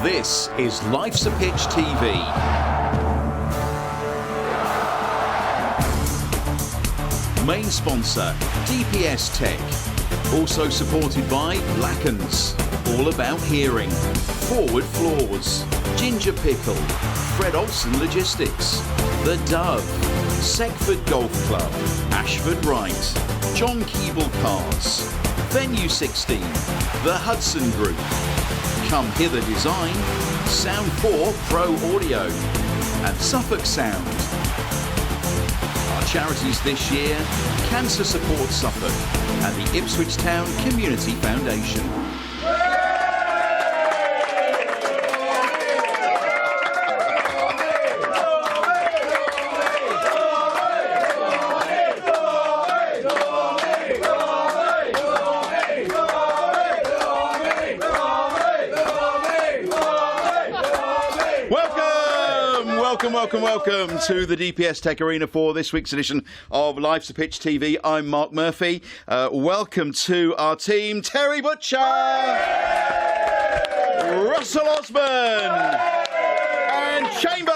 This is Life's a Pitch TV. Main sponsor, DPS Tech. Also supported by Lackens, all about hearing. Forward Floors, Ginger Pickle, Fred Olsen Logistics, The Dove, Segford Golf Club, Ashford Wright, John Keeble Cars, Venue 16, The Hudson Group, Come Hither Design, Sound 4 Pro Audio, and Suffolk Sound. Our charities this year, Cancer Support Suffolk and the Ipswich Town Community Foundation. Welcome to the DPS Tech Arena for this week's edition of Life's a Pitch TV. I'm Mark Murphy. Welcome to our team, Terry Butcher, Russell Osman, and Chambers.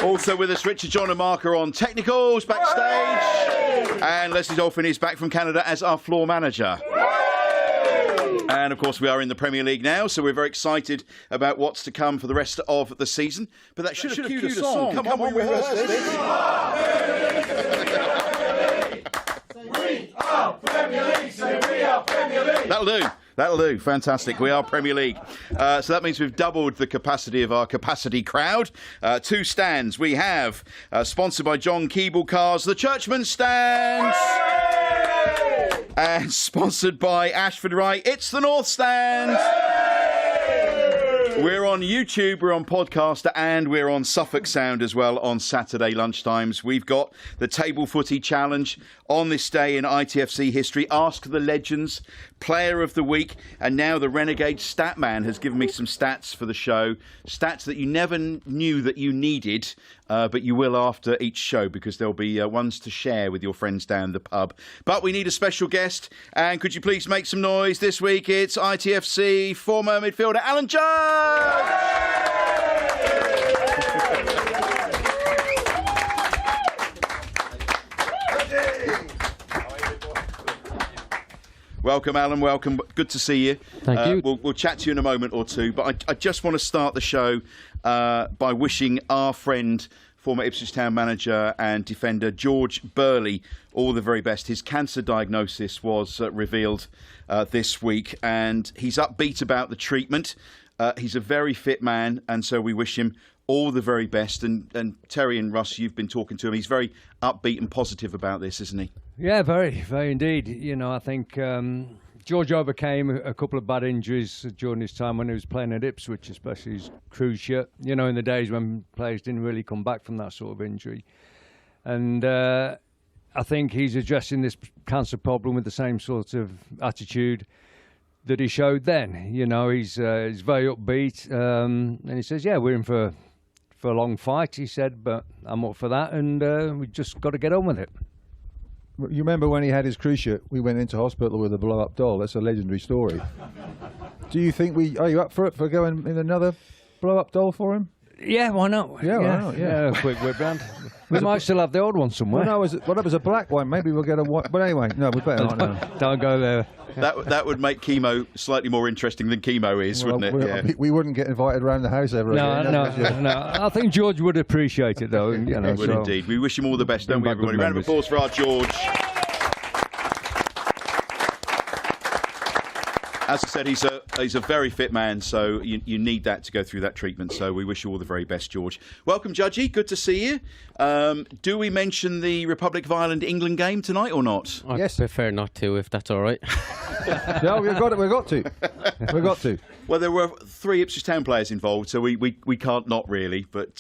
Also with us, Richard, John and Mark are on technicals backstage. And Leslie Dolphin is back from Canada as our floor manager. And, of course, we are in the Premier League now, so we're very excited about what's to come for the rest of the season. But that should have cued a song. Come on, we rehearsed this. We are Premier League, say we are Premier League. That'll do. Fantastic. We are Premier League. So that means we've doubled the capacity of our capacity crowd. 2 stands. We have, sponsored by John Keeble Cars, the Churchman Stand. And sponsored by Ashford Wright, it's the North Stand. We're on YouTube, we're on Podcaster, and we're on Suffolk Sound as well on Saturday lunchtimes. We've got the Table Footy Challenge on this day in ITFC history. Ask the Legends, Player of the Week, and now the Renegade statman has given me some stats for the show. Stats that you never knew that you needed, but you will after each show, because there'll be ones to share with your friends down the pub. But we need a special guest, and could you please make some noise this week? It's ITFC former midfielder Alan Judge! Welcome, Alan. Welcome. Good to see you. Thank you. We'll chat to you in a moment or two, but I just want to start the show by wishing our friend, former Ipswich Town manager and defender George Burley, all the very best. His cancer diagnosis was revealed this week, and he's upbeat about the treatment. He's a very fit man, and so we wish him all the very best. And Terry and Russ, you've been talking to him. He's very upbeat and positive about this, isn't he? Yeah, very, very indeed. You know, I think George overcame a couple of bad injuries during his time when he was playing at Ipswich, especially his cruciate, you know, in the days when players didn't really come back from that sort of injury. And I think he's addressing this cancer problem with the same sort of attitude that he showed then. You know, he's very upbeat, and he says, yeah, we're in for a long fight, he said, but I'm up for that, and we just got to get on with it. You remember when he had his cruciate, we went into hospital with a blow-up doll. That's a legendary story. Do you think are you up for it, for going in another blow-up doll for him? Yeah, why not? Yeah, why not? Yeah. A quick whip round. We might still have the old one somewhere. Well, no, it was a black one. Maybe we'll get a white. But anyway, no, we better not now. Don't go there. That would make chemo slightly more interesting than chemo is, wouldn't it? Yeah. We wouldn't get invited around the house ever again. No. I think George would appreciate it, though. You know, he would indeed. We wish him all the best, don't we, everybody? Round of applause for our George. As I said, he's a very fit man, so you need that to go through that treatment. So we wish you all the very best, George. Welcome, Judgy. Good to see you. Do we mention the Republic of Ireland England game tonight or not? I prefer not to, if that's all right. No, we've got to. Well, there were 3 Ipswich Town players involved, so we can't not really. But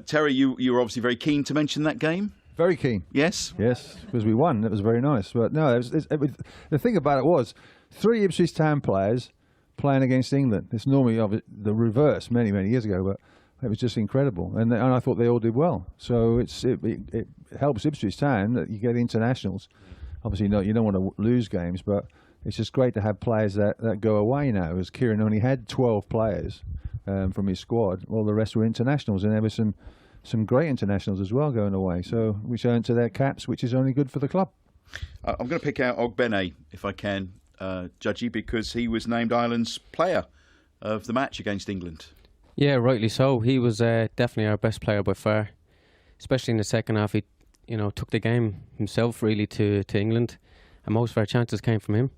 Terry, you were obviously very keen to mention that game. Very keen. Yes, because we won. It was very nice. But no, the thing about it was 3 Ipswich Town players playing against England. It's normally the reverse many years ago, but it was just incredible. And I thought they all did well. So it helps Ipswich Town that you get internationals. Obviously, no, you don't want to lose games, but it's just great to have players that go away now. As Kieran only had 12 players from his squad, all the rest were internationals, and there were some great internationals as well going away. So which earned to their caps, which is only good for the club. I'm going to pick out Ogbene, if I can, Judgy, because he was named Ireland's player of the match against England. Yeah, rightly so. He was definitely our best player by far, especially in the second half. He, took the game himself really to England, and most of our chances came from him.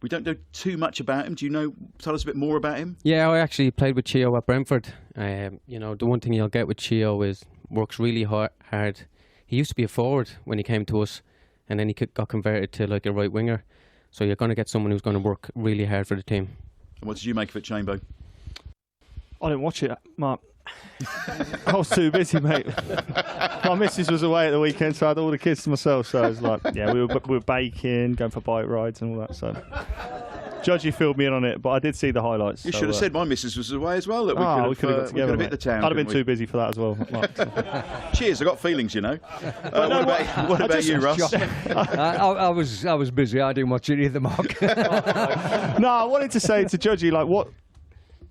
We don't know too much about him. Do you know? Tell us a bit more about him. Yeah, I actually played with Chio at Brentford. The one thing you'll get with Chio is works really hard. He used to be a forward when he came to us, and then he got converted to like a right winger. So you're going to get someone who's going to work really hard for the team. And what did you make of it, Chambo? I didn't watch it, Mark. I was too busy, mate. My missus was away at the weekend, so I had all the kids to myself. So I was like, we were baking, going for bike rides and all that. So Judgy filled me in on it, but I did see the highlights. You should have said my missus was away as well. That we could have got together. Hit the town. I'd have been too busy for that as well, Mark. So. Cheers, I got feelings, What about you, Russ? I was busy. I didn't watch it either, Mark. No, I wanted to say to Judgy,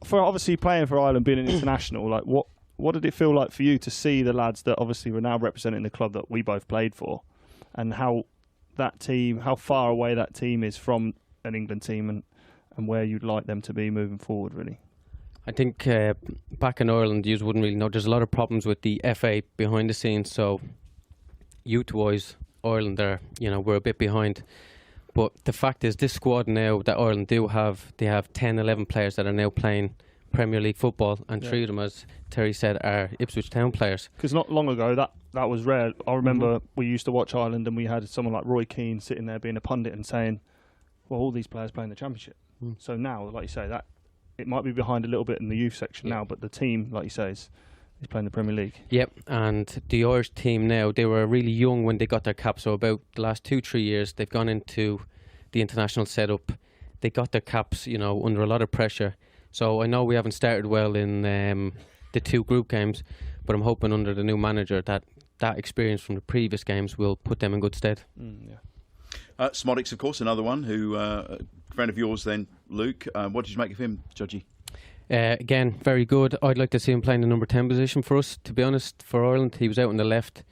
for obviously playing for Ireland, being an international, what did it feel like for you to see the lads that obviously were now representing the club that we both played for, and how far away that team is from an England team, and where you'd like them to be moving forward, really? I think back in Ireland, you wouldn't really know. There's a lot of problems with the FA behind the scenes. So youth-wise, Ireland we're a bit behind. But the fact is, this squad now that Ireland do have, they have 10, 11 players that are now playing Premier League football, and 3 of them, as Terry said, are Ipswich Town players. Because not long ago, that was rare. I remember we used to watch Ireland, and we had someone like Roy Keane sitting there being a pundit and saying, well, all these players play in the Championship. So now, like you say, that it might be behind a little bit in the youth section now, but the team, like you say, is playing the Premier League. Yep, and the Irish team now, they were really young when they got their cap, so about the last 2-3 years, they've gone into the international setup. They got their caps, under a lot of pressure. So I know we haven't started well in the 2 group games, but I'm hoping under the new manager that experience from the previous games will put them in good stead. Smodics, of course, another one who, friend of yours then, Luke. What did you make of him, Judgy? Again, very good. I'd like to see him playing the number 10 position for us, to be honest. For Ireland, he was out on the left.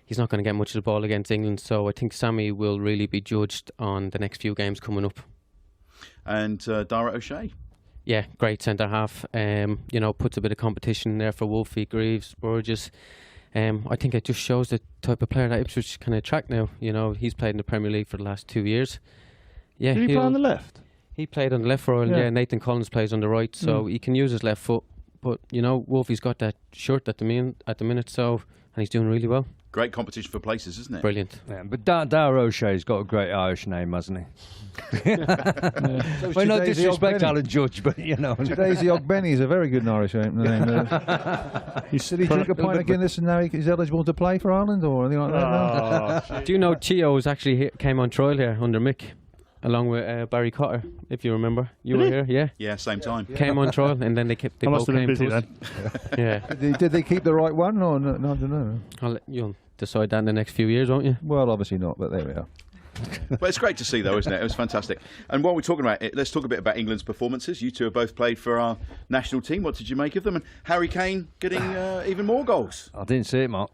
He's not going to get much of the ball against England, so I think Sammy will really be judged on the next few games coming up. And Dara O'Shea? Yeah, great centre-half. Puts a bit of competition there for Wolfie, Greaves, Burgess. I think it just shows the type of player that Ipswich can attract now. He's played in the Premier League for the last 2 years. Yeah, did he play on the left? He played on the left for Ireland, yeah. Nathan Collins plays on the right, so he can use his left foot. But, Wolfie's got that shirt at the minute, so, and he's doing really well. Great competition for places, isn't it? Brilliant. Yeah, but Dara O'Shea's got a great Irish name, hasn't he? Well, no disrespect, Alan Judge, but Today's the Ogbene is a very good Irish name. Did he drink a pint of Guinness and now he's eligible to play for Ireland or anything like that? No? Do you know Chio's actually came on trial here under Mick, along with Barry Cotter, if you remember? You were here, yeah? Yeah, same time. Came on trial, and then they both came busy to us. Yeah. Did they keep the right one or no? I don't know. You'll decide that in the next few years, won't you? Well, obviously not, but there we are. Well, it's great to see, though, isn't it? It was fantastic. And while we're talking about it, let's talk a bit about England's performances. You two have both played for our national team. What did you make of them? And Harry Kane getting even more goals. I didn't see it, Mark.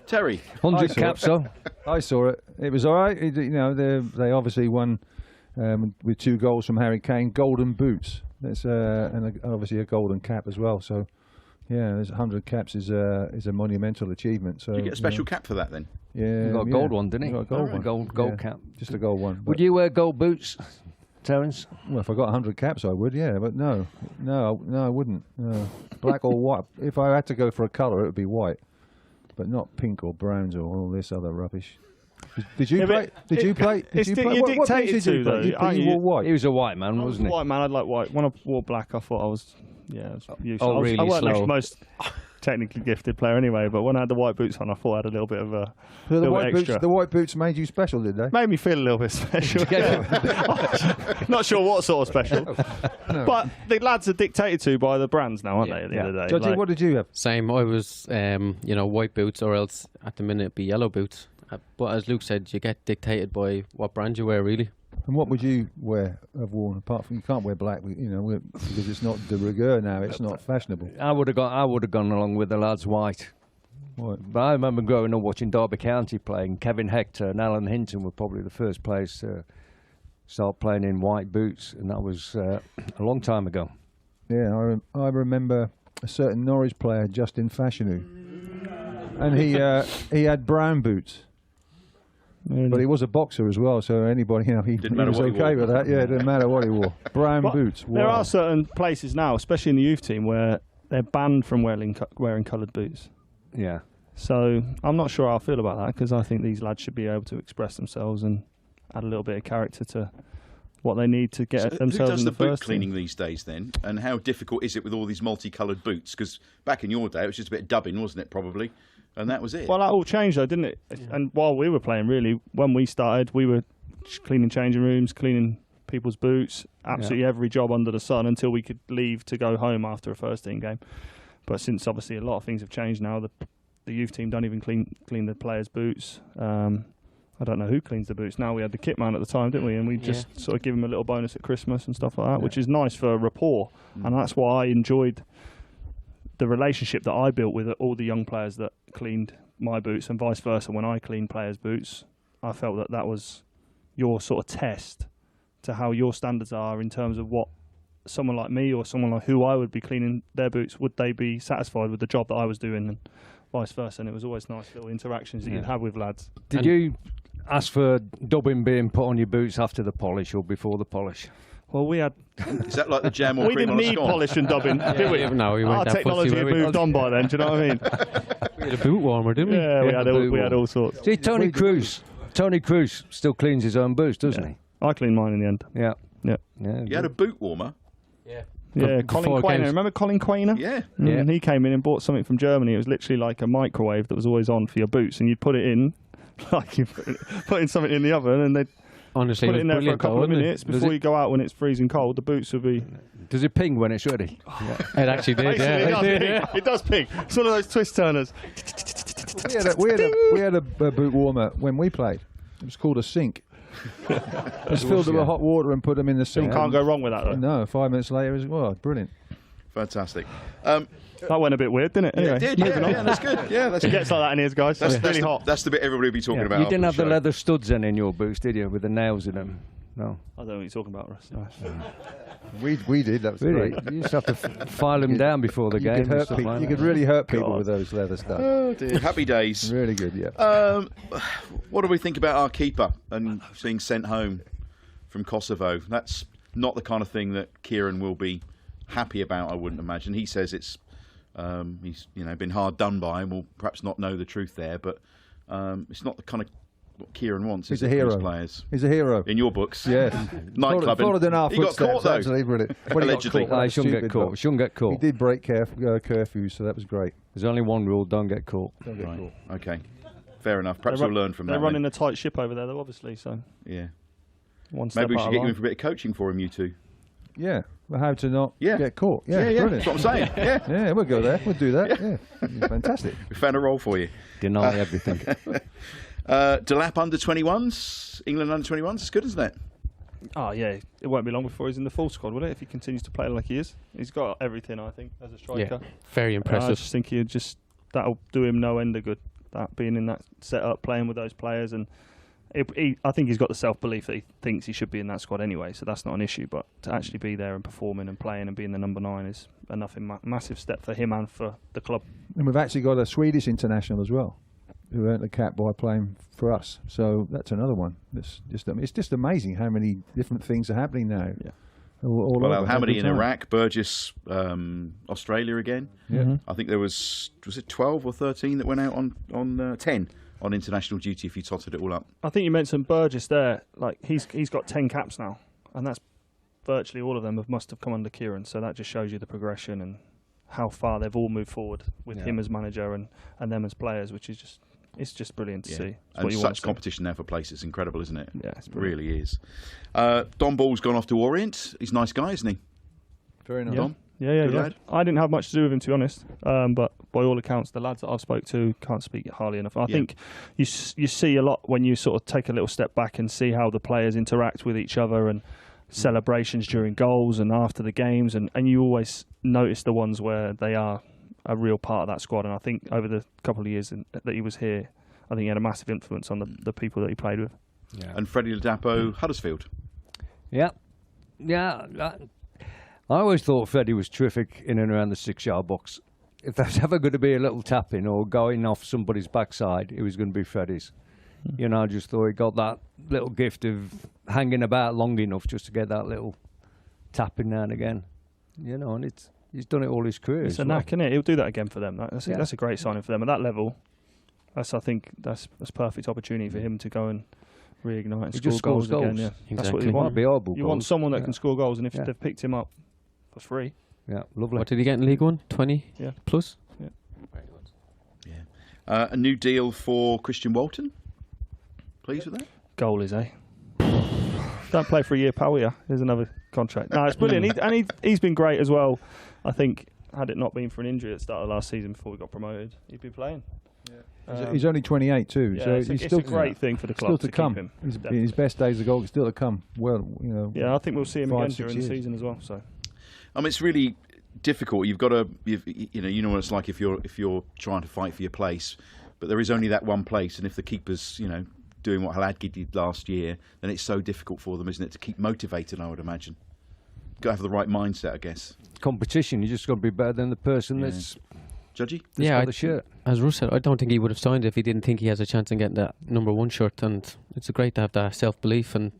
Terry? 100 caps, though. I saw it. It was all right. They obviously won with 2 goals from Harry Kane. Golden boots. That's and obviously a golden cap as well. So, yeah, there's 100 caps is a monumental achievement. So did you get a special cap for that then? Yeah, He got a gold one, didn't he? Got a gold one. Gold cap. Just a gold one. Would you wear gold boots, Terence? Well, if I got 100 caps, I would. Yeah, but no, I wouldn't. No. Black or white. If I had to go for a colour, it would be white, but not pink or browns or all this other rubbish. Did you play? Did you play? You're dictated to, though. You wore white. He was a white man, wasn't he? White man. I'd like white. When I wore black, I thought I was. Yeah, I was useless. Oh, really I wasn't slow. the most technically gifted player anyway, but when I had the white boots on, I thought I had a little bit of a little bit extra. The white boots made you special, did they? Made me feel a little bit special. Not sure what sort of special. No. But the lads are dictated to by the brands now, aren't they, at the end of the day? Judgy, what did you have? Same. I was, white boots, or else at the minute it'd be yellow boots. But as Luke said, you get dictated by what brand you wear, really. And what would you have worn apart from, you can't wear black, because it's not de rigueur now. It's not fashionable. I would have gone along with the lads white. What? But I remember growing up watching Derby County playing. Kevin Hector and Alan Hinton were probably the first players to start playing in white boots, and that was a long time ago. Yeah, I remember a certain Norwich player, Justin Fashanu, and he had brown boots. But he was a boxer as well, so anybody, he was okay with that. Yeah, it didn't matter what he wore. Brown boots. There are certain places now, especially in the youth team, where they're banned from wearing coloured boots. Yeah. So I'm not sure how I feel about that, because I think these lads should be able to express themselves and add a little bit of character to what they need to get themselves who does in the boot first cleaning team. these days then? And how difficult is it with all these multicoloured boots? Because back in your day, it was just a bit of dubbing, wasn't it, probably? And that was it. Well, that all changed though, didn't it? Yeah. And while we were playing, really, when we started, we were cleaning changing rooms, cleaning people's boots, absolutely every job under the sun until we could leave to go home after a first team game. But since obviously a lot of things have changed now, the youth team don't even clean the players' boots. I don't know who cleans the boots now. We had the kit man at the time, didn't we? And we just sort of give him a little bonus at Christmas and stuff like that, which is nice for rapport. And that's why I enjoyed the relationship that I built with all the young players that cleaned my boots, and vice versa. When I cleaned players' boots, I felt that was your sort of test to how your standards are in terms of what someone like me or someone like who I would be cleaning their boots, would they be satisfied with the job that I was doing, and vice versa. And it was always nice little interactions that you'd have with lads. Did you ask for dubbing being put on your boots after the polish or before the polish? Well, we had... Is that like the jam or we cream didn't on a need scone? polish and dubbing, did we? No, we weren't Our that technology fussy, had were we? moved on by then, do you know what I mean? We had a boot warmer, didn't we? Yeah, we had all sorts. See, Tony Cruz still cleans his own boots, doesn't he? I cleaned mine in the end. Yeah. Yeah. You had a boot warmer? Yeah. Yeah, Colin Quainer. games. Remember Colin Quainer? Yeah. And he came in and bought something from Germany. It was literally like a microwave that was always on for your boots, and you'd put it in, like you putting something in the oven, and they'd Honestly, put it in there for a brilliant couple though, of wasn't it? minutes before you go out when it's freezing cold. The boots would be... Does it ping when it's ready? It actually did, yeah. It does ping. It's one of those twist turners. We had a boot warmer when we played. It was called a sink. Just filled them with hot water and put them in the sink. Can't go wrong with that, though. No, 5 minutes later, it was brilliant. Fantastic. That went a bit weird, didn't it? Anyway, It did, yeah, that's good. Yeah, that's it gets like that in here, guys. That's really hot. That's the bit everybody will be talking about. You didn't have after the show. leather studs in your boots, did you, with the nails in them? No. I don't know what you're talking about, Russ. We did. That was Really? great. You used to have to file them down before the game. You could really hurt people with those leather stuff. Oh dear. Happy days. Really good, yeah. What do we think about our keeper and being sent home from Kosovo? That's not the kind of thing that Kieran will be happy about, I wouldn't imagine. He says it's he's been hard done by and will perhaps not know the truth there, but it's not the kind of what Kieran wants. He's is a it, for his hero. players He's a hero. in your books. Yeah. Nightclub. Followed in our He got footsteps. caught though. Absolutely brilliant. Well, he got Allegedly. caught. He shouldn't get caught. but Shouldn't get He caught. did break curfew, so that was great. There's only one rule: don't get caught. Don't get Right. caught. Okay. Fair enough. Perhaps we'll learn from that. They're running then. a tight ship over there, though, obviously. So Yeah. one step Maybe we out should of get you in line. for a bit of coaching for him, you two. Yeah. Well, how to not Yeah. get caught. Yeah, Yeah. brilliant. That's what I'm saying. Yeah. Yeah, we'll go there. We'll do that. Yeah. Fantastic. We found a role for you. Deny everything. Delap under 21s, England under 21s. It's good, isn't it? Oh, yeah. It won't be long before he's in the full squad, will it? If he continues to play like he is. He's got everything, I think, as a striker. Yeah, very I impressive. just think that'll do him no end of good. That being in that setup, playing with those players, and I think he's got the self-belief that he thinks he should be in that squad anyway, so that's not an issue. But to actually be there and performing and playing and being the number 9 is enough. Massive step for him and for the club. And we've actually got a Swedish international as well, who earned the cap by playing for us. So that's another one. It's just amazing how many different things are happening now. Yeah. All over, how many every in time. Iraq? Burgess, Australia again. Yeah. I think there was it 12 or 13 that went out on 10 on international duty if you totted it all up. I think you mentioned Burgess there. Like he's got 10 caps now, and that's virtually all of them must have come under Kieran. So that just shows you the progression and how far they've all moved forward with him as manager and them as players, which is just brilliant to see. It's And what you want such to see. competition now for place, it's incredible, isn't it? Yeah, it's it brilliant. really is. Don Ball's gone off to Orient. He's a nice guy, isn't he? Very nice. Yeah. Don? Yeah. Good lad. I didn't have much to do with him, to be honest. But by all accounts, the lads that I've spoke to can't speak highly enough. I think you see a lot when you sort of take a little step back and see how the players interact with each other and celebrations during goals and after the games, and you always notice the ones where they are a real part of that squad. And I think over the couple of years that he was here, I think he had a massive influence on the people that he played with. Yeah. And Freddie Ladapo, Huddersfield. Yeah. I always thought Freddie was terrific in and around the 6-yard box. If there's ever going to be a little tapping or going off somebody's backside, it was going to be Freddie's. You know, I just thought he got that little gift of hanging about long enough just to get that little tapping now and again. You know, and he's done it all his career. It's a knack, isn't it? He'll do that again for them. That's a great signing for them. At that level, I think that's perfect opportunity for him to go and reignite and score goals again. Yeah. Exactly. That's what you want. You want someone that can score goals, and if they've picked him up for free. Yeah, lovely. What did he get in League One? 20 plus? Yeah. Very good. Yeah. A new deal for Christian Walton. Pleased with that? Goalies, eh? Don't play for a year, pal, will ya? Here's another contract. No, it's brilliant. He's been great as well. I think, had it not been for an injury at the start of last season before we got promoted, he'd be playing. He's only 28 too, Yeah, so it's a great thing for the club still to keep come. him. His best days of goal still to come. Well, you know. Yeah, I think we'll see him 5, again 6 during years. the season as well. So, I mean, it's really difficult. You've got to, you know what it's like if you're trying to fight for your place, but there is only that one place, and if the keeper's, doing what Haladgi did last year, then it's so difficult for them, isn't it, to keep motivated? I would imagine. Got to have the right mindset, I guess. Competition. You just got to be better than the person that's Judgy? got the shirt. As Russ said, I don't think he would have signed it if he didn't think he has a chance in getting that number 1 shirt, and it's great to have that self-belief, and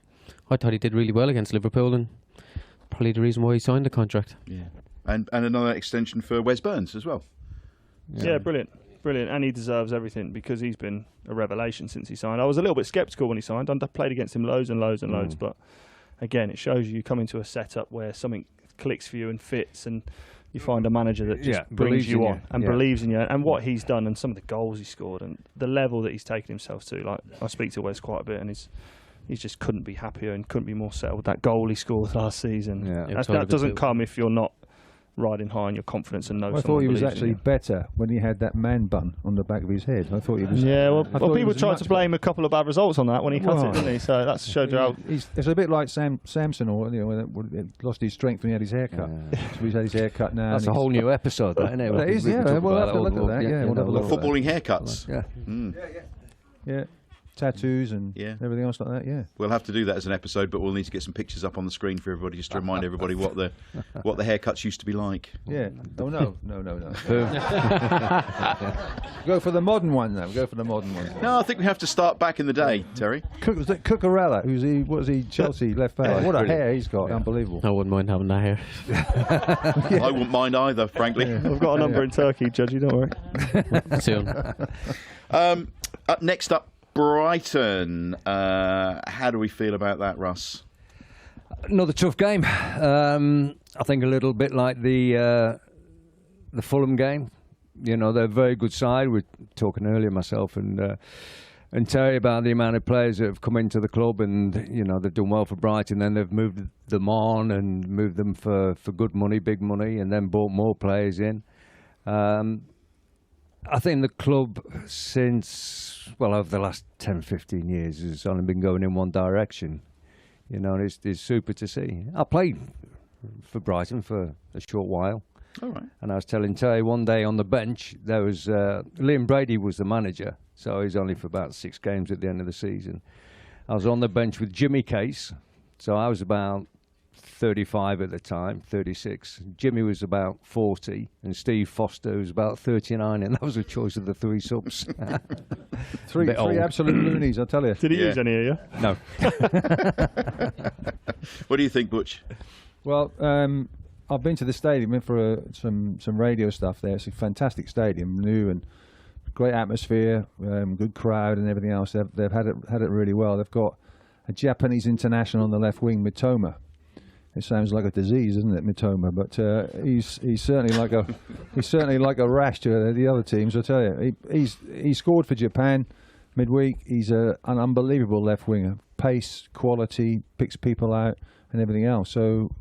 I thought he did really well against Liverpool, and probably the reason why he signed the contract. Yeah. And another extension for Wes Burns as well. yeah, brilliant. And he deserves everything because he's been a revelation since he signed. I was a little bit sceptical when he signed. I played against him loads and loads, but again, it shows you come into a setup where something clicks for you and fits, and you find a manager that just brings you on and believes in you. And what he's done and some of the goals he scored and the level that he's taken himself to. Like, I speak to Wes quite a bit, and he just couldn't be happier and couldn't be more settled. That goal he scored last season, that doesn't come if you're not riding high on your confidence and know. I thought he was actually better when he had that man bun on the back of his head. I thought he was. Yeah, well people tried to blame a couple of bad results on that when he cut it, didn't he? So that showed you how. It's a bit like Samson, or when he lost his strength when he had his haircut. So he's had his haircut now. That's a whole new episode, that, isn't it? That is, yeah. We'll have to look at that. Yeah, we'll have a look. Footballing haircuts. Yeah. Tattoos and everything else like that. Yeah. We'll have to do that as an episode, but we'll need to get some pictures up on the screen for everybody, just to remind everybody what the haircuts used to be like. Yeah. Oh no. Go for the modern one now. Go for the modern one. No, I think we have to start back in the day, Terry. Cucurella, was he Chelsea left back? What a hair he's got! Unbelievable. I wouldn't mind having that hair. I wouldn't mind either, frankly. I've got a number in Turkey, Judgy, don't worry. Soon. Next up, Brighton. How do we feel about that, Russ? Another tough game. I think a little bit like the Fulham game. They're a very good side. We were talking earlier, myself and Terry, about the amount of players that have come into the club, and they've done well for Brighton. Then they've moved them on and moved them for good money, big money, and then brought more players in. I think the club over the last 10, 15 years has only been going in one direction. And it's super to see. I played for Brighton for a short while. All right. And I was telling Terry one day on the bench, there was Liam Brady was the manager, so he's only for about 6 games at the end of the season. I was on the bench with Jimmy Case, so I was about 35 at the time, 36. Jimmy was about 40, and Steve Foster was about 39, and that was a choice of the 3 subs. three absolute loonies, I tell you. Did he use any of you? No. What do you think, Butch? Well, I've been to the stadium, went for some radio stuff there. It's a fantastic stadium, new and great atmosphere, good crowd and everything else. They've had it really well. They've got a Japanese international on the left wing, Mitoma. It sounds like a disease, isn't it, Mitoma? But he's certainly like a rash to the other teams. I tell you, he scored for Japan midweek. He's an unbelievable left winger, pace, quality, picks people out, and everything else. So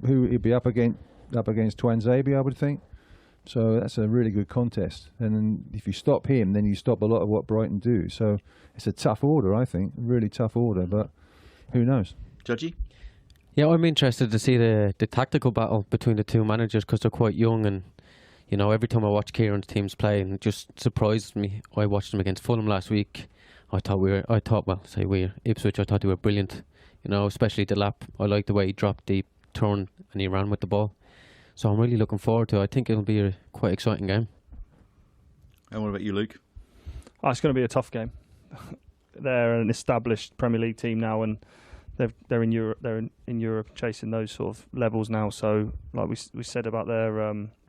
who he'd be up against up against Twanzebe, I would think. So that's a really good contest. And then if you stop him, then you stop a lot of what Brighton do. So it's a tough order, I think, really tough order. But who knows? Judgy? Yeah, I'm interested to see the tactical battle between the two managers because they're quite young, and you know, every time I watch Kieran's teams play, and it just surprises me. I watched them against Fulham last week. Ipswich, I thought they were brilliant. You know, especially the lap. I like the way he dropped deep, turned, and he ran with the ball. So I'm really looking forward to it. I think it'll be a quite exciting game. And what about you, Luke? Oh, it's going to be a tough game. They're an established Premier League team now, and they're in Europe. They're in Europe chasing those sort of levels now. So, like we said about their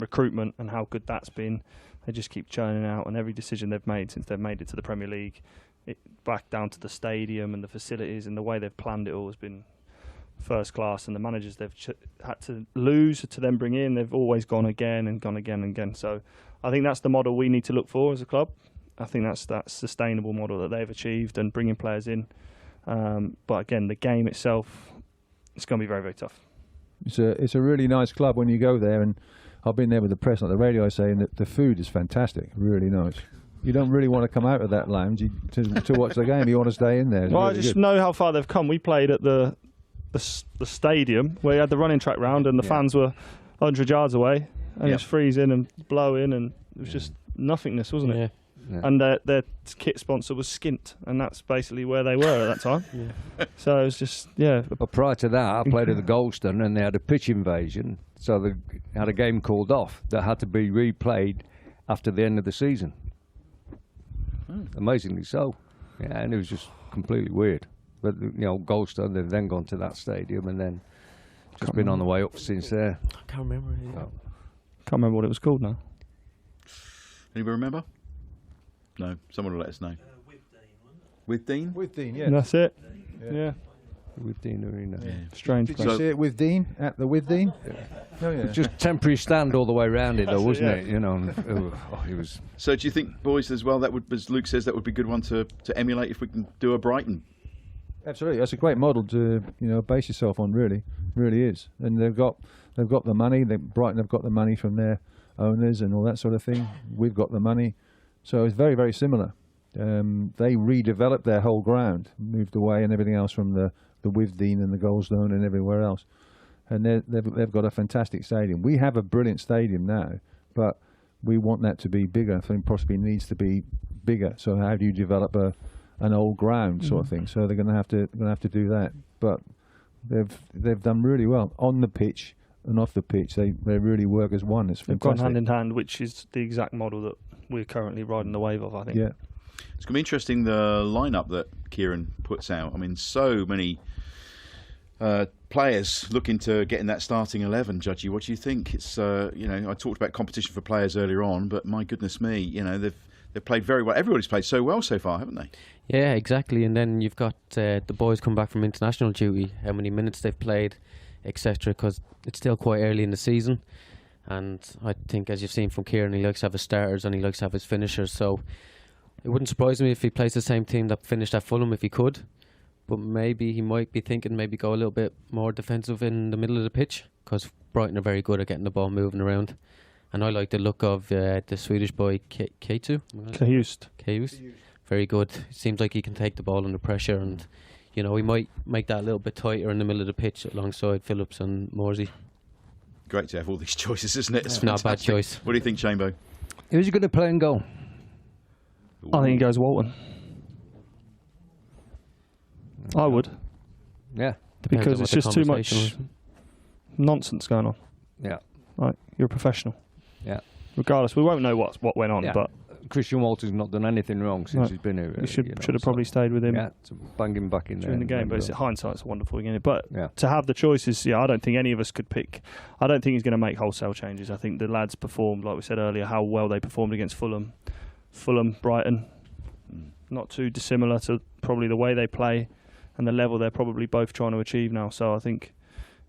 recruitment and how good that's been, they just keep churning out. And every decision they've made since they've made it to the Premier League, back down to the stadium and the facilities and the way they've planned it all has been first class. And the managers they've had to lose to then bring in, they've always gone again and gone again and again. So, I think that's the model we need to look for as a club. I think that's that sustainable model that they've achieved and bringing players in. But again, the game itself, it's going to be very, very tough. It's a really nice club when you go there, and I've been there with the press on the radio. I say, and the food is fantastic, really nice. You don't really want to come out of that lounge to watch the game. You want to stay in there. It's well, really I just good. know how far they've come. We played at the stadium where you had the running track round, and the fans were 100 yards away, and it was freezing and blowing, and it was just nothingness, wasn't it? Yeah. And their kit sponsor was Skint, and that's basically where they were at that time. So it was just, But prior to that, I played at the Goldstone, and they had a pitch invasion, so they had a game called off that had to be replayed after the end of the season. Amazingly so. Yeah, and it was just completely weird. But, you know, Goldstone, they've then gone to that stadium and then just been on the way up since there. I can't remember. Can't remember what it was called now. Anybody remember? No, someone will let us know. With Dean? With Dean, yeah. And that's it. Yeah. With Dean Arena. Yeah. Strange Did place. you see it with Dean at the with Dean? Oh yeah. Just temporary stand all the way around it, though, wasn't it? You know, it was. So do you think, boys, as well, that would, as Luke says, that would be a good one to emulate if we can do a Brighton? Absolutely, that's a great model to base yourself on. Really is. And they've got the money. Brighton have got the money from their owners and all that sort of thing. We've got the money, so it's very, very similar. They redeveloped their whole ground, moved away and everything else from the Withdean and the Goldstone and everywhere else, and they've got a fantastic stadium. We have a brilliant stadium now, but we want that to be bigger. I think possibly needs to be bigger. So how do you develop an old ground sort of thing? So they're going to have to do that. But they've done really well on the pitch and off the pitch. They really work as one. It's They've fantastic. gone hand in hand, which is the exact model that we're currently riding the wave of, I think. Yeah. It's going to be interesting, the lineup that Kieran puts out. I mean, so many players looking to get in that starting 11. Judgy, what do you think? It's I talked about competition for players earlier on, but my goodness me, they've played very well. Everybody's played so well so far, haven't they? Yeah, exactly. And then you've got the boys come back from international duty, how many minutes they've played, etc. Because it's still quite early in the season. And I think, as you've seen from Kieran, he likes to have his starters and he likes to have his finishers. So it wouldn't surprise me if he plays the same team that finished at Fulham if he could. But maybe he might be thinking maybe go a little bit more defensive in the middle of the pitch, because Brighton are very good at getting the ball moving around. And I like the look of the Swedish boy Kajust. Very good. It seems like he can take the ball under pressure, and he might make that a little bit tighter in the middle of the pitch alongside Phillips and Morsey. Great to have all these choices, isn't it? It's not a bad fantastic. choice. What do you think, Chambo? Who's going to play and goal? I think he goes Walton. I would. Yeah. Depends Because on it's what the just too conversation much is. nonsense going on. Yeah. Right, you're a professional. Yeah. Regardless, we won't know what went on, Yeah. but Christian Walter's not done anything wrong since he's been here. we should have probably stayed with him to bang him back in there during the game. But hindsight's a wonderful thing. But to have the choices, I don't think any of us could pick. I don't think he's going to make wholesale changes. I think the lads performed, like we said earlier, how well they performed against Fulham, Brighton. Not too dissimilar to probably the way they play and the level they're probably both trying to achieve now. So I think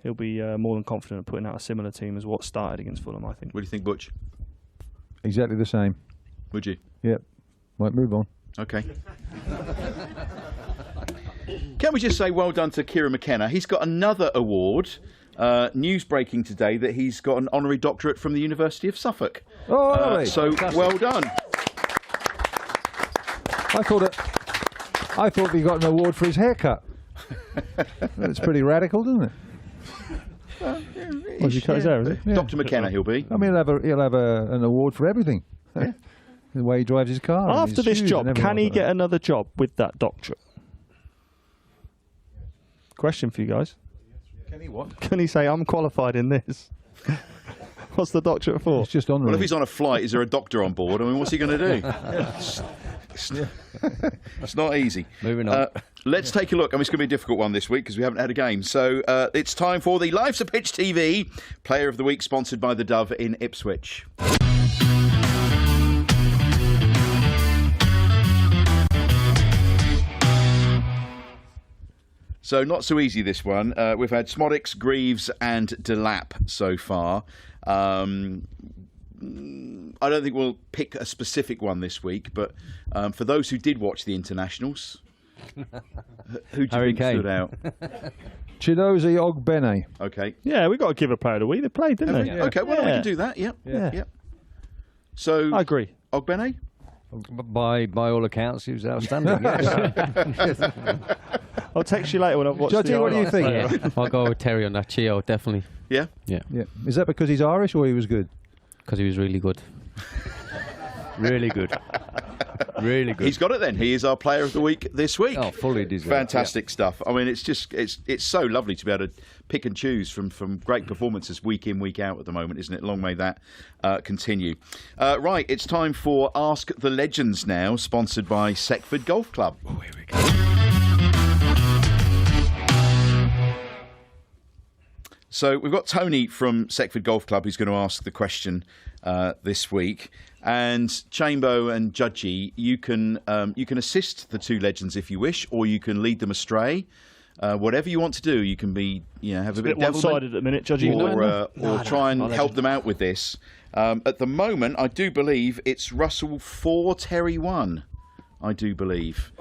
he'll be more than confident of putting out a similar team as what started against Fulham, I think. What do you think, Butch? Exactly the same. Would you? Yep. Might move on. Okay. Can we just say well done to Kieran McKenna? He's got another award News breaking today that he's got an honorary doctorate from the University of Suffolk. Oh, lovely. So well done. I thought he got an award for his haircut. That's pretty radical, isn't it? Was he cut his hair, is it? Yeah. Dr. McKenna, he'll be. I mean, he'll have an award for everything. Yeah. The way he drives his car. and After his this shoes job, and everything can he like get that. another job with that doctorate? Question for you guys. Can he what? Can he say, I'm qualified in this? What's the doctorate for? It's just honorary. Well, if he's on a flight, is there a doctor on board? I mean, what's he going to do? It's not easy. Moving on. Let's take a look. I mean, it's going to be a difficult one this week because we haven't had a game. So it's time for the Life's a Pitch TV Player of the Week, sponsored by the Dove in Ipswich. So not so easy, this one. We've had Smodix, Greaves and Delap so far. I don't think we'll pick a specific one this week, but for those who did watch the internationals, who do you Harry think Kane. stood out? Chidozie Ogbene. Okay. Yeah, we got to give a player of the week. They played, didn't they? Okay, well, we Yeah. can do that. Yep. Yeah. Yep. So, I agree. Ogbene? By all accounts, he was outstanding. Yes. I'll text you later when I've watched Judgy, the what do you highlights. think? Yeah, I'll go with Terry on that. Chio, definitely. Yeah? Yeah, Yeah. Is that because he's Irish or he was good? because he was really good. Really good. Really good. He's got it then. He is our Player of the Week this week. Oh, fully deserved. Fantastic stuff. I mean, it's just it's so lovely to be able to pick and choose from great performances week in, week out at the moment, isn't it? Long may that continue. Right, it's time for Ask the Legends now, sponsored by Seckford Golf Club. Oh, here we go. So we've got Tony from Seckford Golf Club who's going to ask the question this week. And Chambo and Judgy, you can assist the two legends if you wish, or you can lead them astray. Whatever you want to do, you can be have a bit of one-sided at the minute, Judgy. or try and help them out with this. At the moment, I do believe it's Russell 4, Terry 1. I do believe.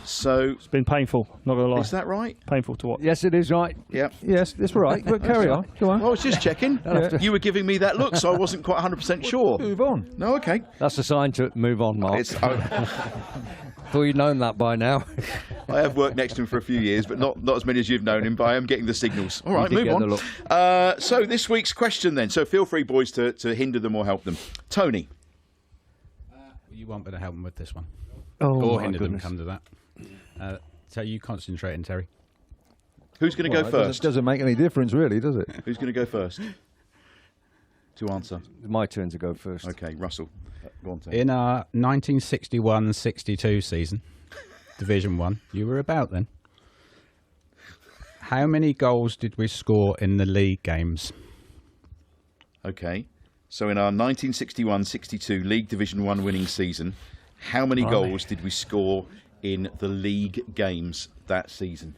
So It's been painful, not going to lie. is that right? Painful to watch. Yes, it is right. Yeah. Yes, that's right. But carry on. Go on. Well, I was just checking. You were giving me that look, so I wasn't quite 100% sure. Move on. No, okay. That's a sign to move on, Mark. Thought you'd known that by now. I have worked next to him for a few years, but not as many as you've known him, but I am getting the signals. All right, did move get on. the look. So this week's question then. So feel free, boys, to hinder them or help them. Tony. You won't better help them with this one. Oh, Or my hinder goodness. them, come to that. So you concentrating, Terry. Who's going to go Well, first? It doesn't make any difference, really, does it? Who's going to go first? To answer. My turn to go first. Okay, Russell. Go on, Tony. In our 1961-62 season, Division 1, you were about then. How many goals did we score in the league games? Okay. So in our 1961-62 League Division 1 winning season, how many goals did we score in the league games that season?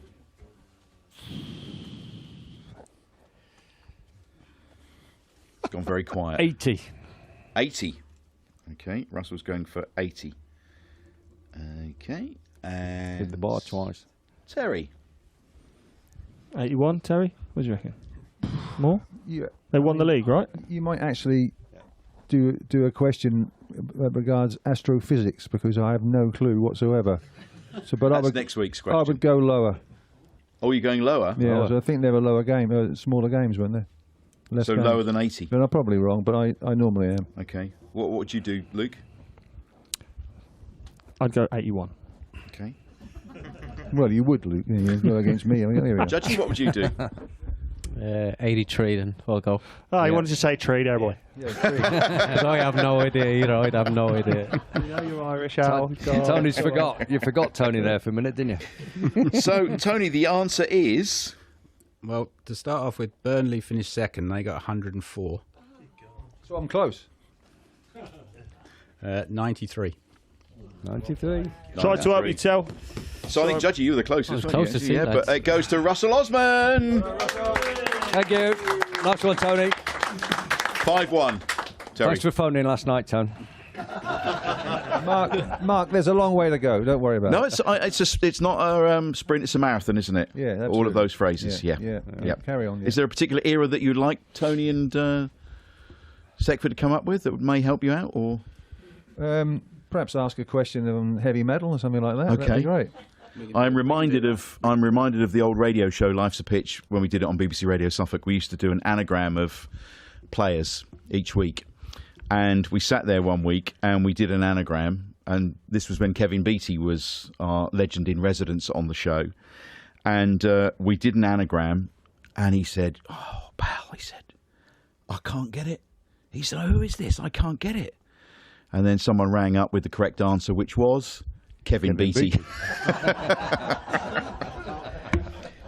It's gone very quiet. 80. 80. Okay, Russell's going for 80. Okay, and Hit the bar twice. Terry. 81, Terry? What do you reckon? More? Yeah. They won the league, right? You might actually do a question that regards astrophysics because I have no clue whatsoever. So, but That's next week's question. I would go lower. Oh, you're going lower? Yeah, Lower. so I think they were smaller games, weren't they? Less So games. lower than 80. But I'm probably wrong, but I normally am. Okay. What would you do, Luke? I'd go 81. Okay. Well, you would, Luke. You go against me. I mean, there we are. Judgy, what would you do? 83 then, I'll go. Oh, you wanted to say trade, there, boy. Because I have no idea, I'd have no idea. You know you're Irish, Al. Tony's forgot. You forgot Tony there for a minute, didn't you? So, Tony, the answer is... Well, to start off with, Burnley finished second. They got 104. So I'm close. 93. 93. Try to help you tell. So I think, Judgy, you were the closest. was weren't closest, you? yeah, But it goes to Russell Osman. Thank you. Nice one, Tony. 5-1. Terry. Thanks for phoning last night, Tone. Mark, there's a long way to go. Don't worry about No, it. it's not a sprint, it's a marathon, isn't it? Yeah, absolutely. All of those phrases, yeah. Yep. Carry on. Yeah. Is there a particular era that you'd like Tony and Seckford to come up with that may help you out, or? Perhaps ask a question on heavy metal or something like that. Okay. That'd be great. I'm reminded of the old radio show Life's a Pitch when we did it on BBC Radio Suffolk. We used to do an anagram of players each week, and we sat there one week and we did an anagram. And this was when Kevin Beattie was our legend in residence on the show, and we did an anagram, and he said, "Oh, pal," he said, "I can't get it." He said, "Oh, who is this? I can't get it." And then someone rang up with the correct answer, which was Kevin Beattie.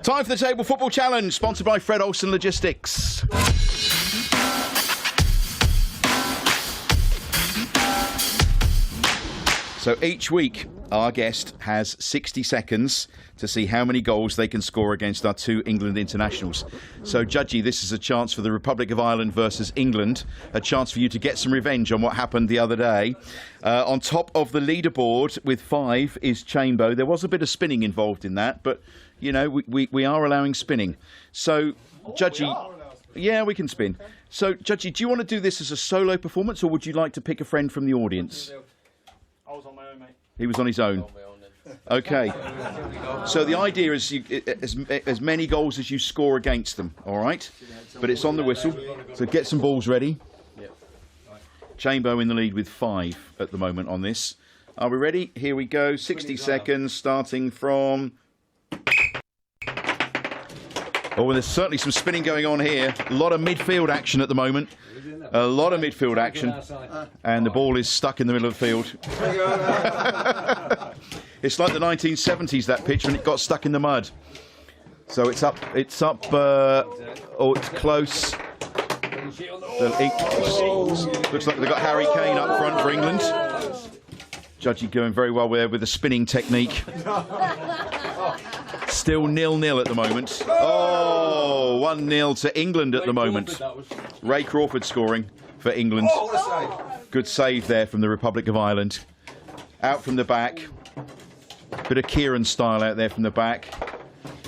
Time for the Table Football Challenge, sponsored by Fred Olsen Logistics. So each week, our guest has 60 seconds to see how many goals they can score against our two England internationals. So, Judgy, this is a chance for the Republic of Ireland versus England, a chance for you to get some revenge on what happened the other day. On top of the leaderboard with 5 is Chambo. There was a bit of spinning involved in that, but, you know, we are allowing spinning. So, Judgy... Yeah, we can spin. So, Judgy, do you want to do this as a solo performance, or would you like to pick a friend from the audience? I was on my own, mate. He was on his own. Okay. So the idea is as many goals as you score against them, all right? But it's on the whistle. So get some balls ready. Chambo in the lead with 5 at the moment on this. Are we ready? Here we go. 60 seconds starting from... Oh, there's certainly some spinning going on here. A lot of midfield action at the moment. A lot of midfield action. And the ball is stuck in the middle of the field. It's like the 1970s, that pitch, when it got stuck in the mud. So it's up, it's close. Looks like they've got Harry Kane up front for England. Judgy going very well there with the spinning technique. Still 0-0 at the moment. Oh, 1-0 to England at the moment. Ray Crawford scoring for England. Good save there from the Republic of Ireland. Out from the back. Bit of Kieran style out there from the back.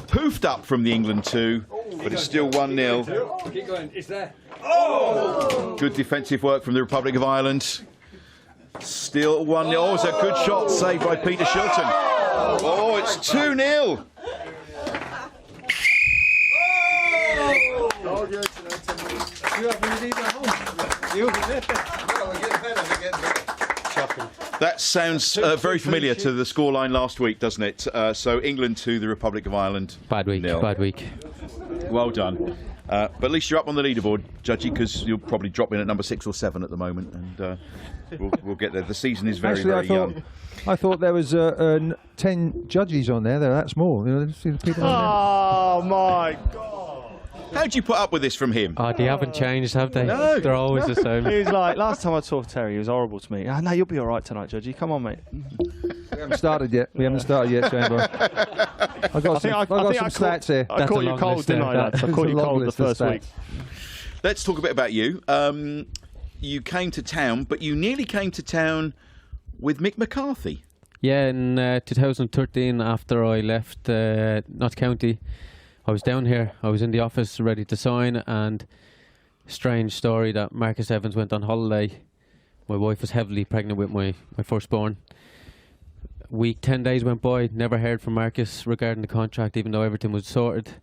Poofed up from the England 2, but it's still 1-0. Keep going. It's there. Good defensive work from the Republic of Ireland. Still 1-0. Oh, it's a good shot saved by Peter Shilton. Oh, it's 2-0. That sounds very familiar to the scoreline last week, doesn't it? So England 2, the Republic of Ireland. Bad week. 0. Bad week. Well done. But at least you're up on the leaderboard, Judgy, because you'll probably drop in at number 6 or 7 at the moment, and we'll get there. The season is very, very young. I thought there was 10 judges on there. They're that small. You know, see the people Oh my God! How'd you put up with this from him? Oh, they haven't changed, have they? No. They're always the same. He was like, last time I saw Terry, he was horrible to me. No, you'll be all right tonight, Judgy. Come on, mate. We haven't started yet. Chamber. I've got some stats here. I caught you cold, didn't I, lads? I caught you cold the first week. Let's talk a bit about you. You came to town, but you nearly came to town with Mick McCarthy. Yeah, in 2013, after I left Notts County, I was down here. I was in the office ready to sign, and strange story that Marcus Evans went on holiday. My wife was heavily pregnant with my firstborn. 10 days went by, never heard from Marcus regarding the contract, even though everything was sorted.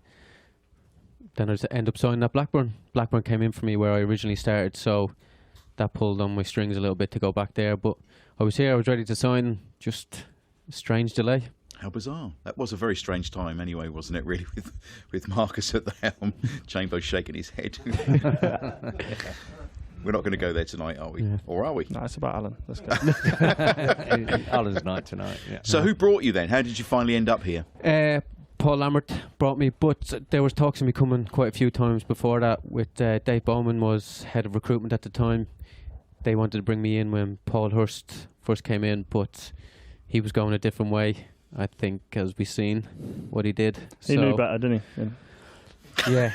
Then I ended up signing at Blackburn. Blackburn came in for me where I originally started, so that pulled on my strings a little bit to go back there. But I was here, I was ready to sign, just a strange delay. How bizarre. That was a very strange time anyway, wasn't it, really, with Marcus at the helm. Chambo shaking his head. We're not going to go there tonight, are we? Yeah. Or are we? No, it's about Alan. Let's go. Alan's night tonight, yeah. So who brought you then? How did you finally end up here? Paul Lambert brought me, but there was talks of me coming quite a few times before that with Dave Bowman was head of recruitment at the time. They wanted to bring me in when Paul Hurst first came in, but he was going a different way. I think, as we've seen what he did. He knew better, didn't he? Yeah.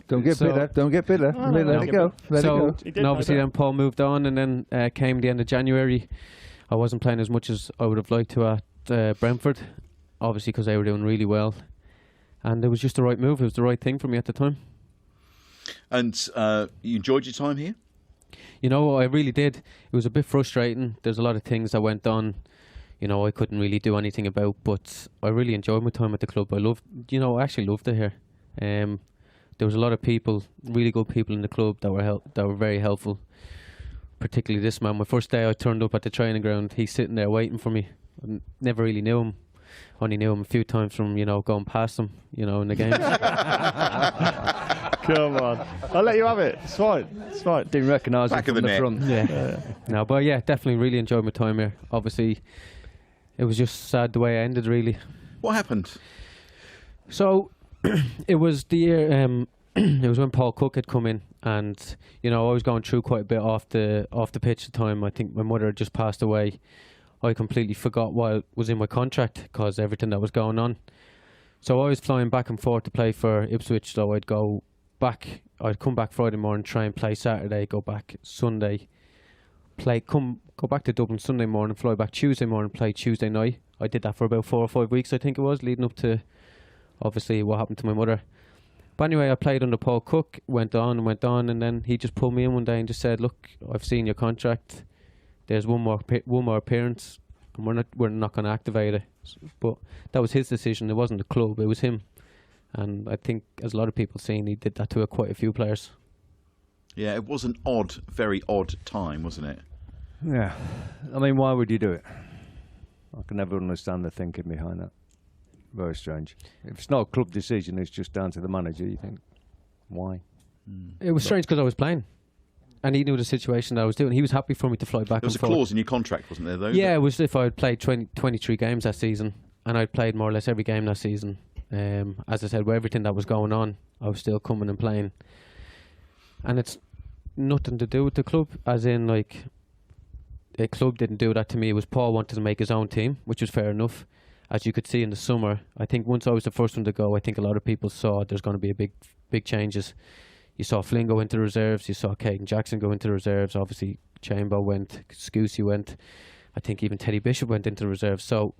Don't get bitter. Don't get bitter. Let it go. Let it go. And obviously then Paul moved on, and then came the end of January. I wasn't playing as much as I would have liked to at Brentford, obviously because they were doing really well. And it was just the right move. It was the right thing for me at the time. And you enjoyed your time here? You know, I really did. It was a bit frustrating. There's a lot of things that went on, you know, I couldn't really do anything about, but I really enjoyed my time at the club. I actually loved it here. There was a lot of people, really good people in the club that were very helpful. Particularly this man. My first day I turned up at the training ground, he's sitting there waiting for me. I never really knew him. Only knew him a few times from, you know, going past him, you know, in the games. Come on. I'll let you have it. It's fine. It's fine. Didn't recognise him from the front. Yeah. No, but yeah, definitely really enjoyed my time here. Obviously, it was just sad the way I ended, really. What happened? So, it was the year, it was when Paul Cook had come in, and, you know, I was going through quite a bit off the pitch at the time. I think my mother had just passed away. I completely forgot what was in my contract because everything that was going on. So I was flying back and forth to play for Ipswich. So I'd come back Friday morning, try and play Saturday, go back Sunday, go back to Dublin Sunday morning, fly back Tuesday morning, play Tuesday night. I did that for about 4 or 5 weeks, I think it was, leading up to obviously what happened to my mother. But anyway, I played under Paul Cook, went on, and then he just pulled me in one day and just said, "Look, I've seen your contract. There's one more appearance, and we're not going to activate it." But that was his decision. It wasn't the club. It was him. And I think, as a lot of people seen, he did that to quite a few players. Yeah, it was an very odd time, wasn't it? Yeah. I mean, why would you do it? I can never understand the thinking behind that. Very strange. If it's not a club decision, it's just down to the manager. You think, why? It was strange because I was playing. And he knew the situation that I was doing. He was happy for me to fly back There was and a forth. clause in your contract, wasn't there, though? Yeah, it was if I had played 23 games that season. And I'd played more or less every game that season. As I said, with everything that was going on, I was still coming and playing. And it's nothing to do with the club. As in, like, the club didn't do that to me. It was Paul wanted to make his own team, which was fair enough. As you could see in the summer, I think once I was the first one to go, I think a lot of people saw there's going to be big changes. You saw Flynn go into the reserves. You saw Caden Jackson go into the reserves. Obviously, Chamber went. Scousey went. I think even Teddy Bishop went into the reserves. So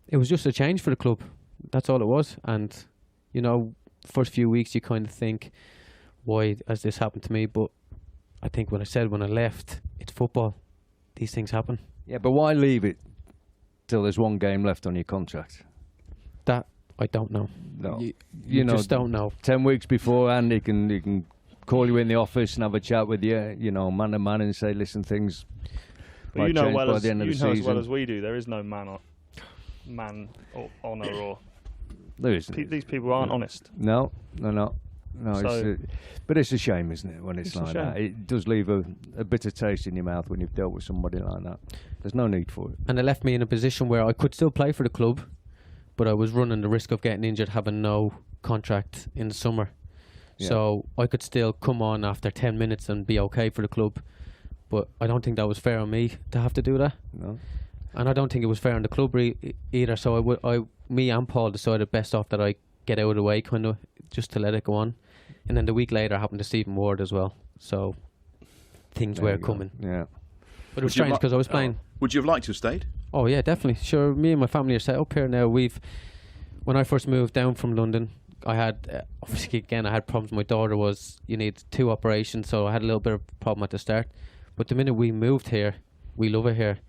it was just a change for the club. That's all it was. And, you know, first few weeks you kind of think, why has this happened to me? But I think when I left, it's football. These things happen. Yeah, but why leave it till there's one game left on your contract? That I don't know. No, you know, just don't know. 10 weeks beforehand, he can call you in the office and have a chat with you, you know, man to man, and say, listen, things But might you know, change well by as, the end of you the know as season. well as we do, there is no man or honour or... There isn't. These people aren't honest. No. So but it's a shame, isn't it, when it's a like shame. that? It does leave a bitter taste in your mouth when you've dealt with somebody like that. There's no need for it. And it left me in a position where I could still play for the club, but I was running the risk of getting injured, having no contract in the summer. Yeah. So I could still come on after 10 minutes and be okay for the club. But I don't think that was fair on me to have to do that. No. And I don't think it was fair on the club either. So me and Paul decided best off that I get out of the way, kind of, just to let it go on. And then the week later, it happened to Stephen Ward as well. So things There were you go. coming. Yeah. But it was Would you strange because I was playing. Would you have liked to have stayed? Oh yeah, definitely. Sure, me and my family are set up here now. When I first moved down from London, I had obviously again I had problems. My daughter you need 2 operations, so I had a little bit of problem at the start. But the minute we moved here, we love it here.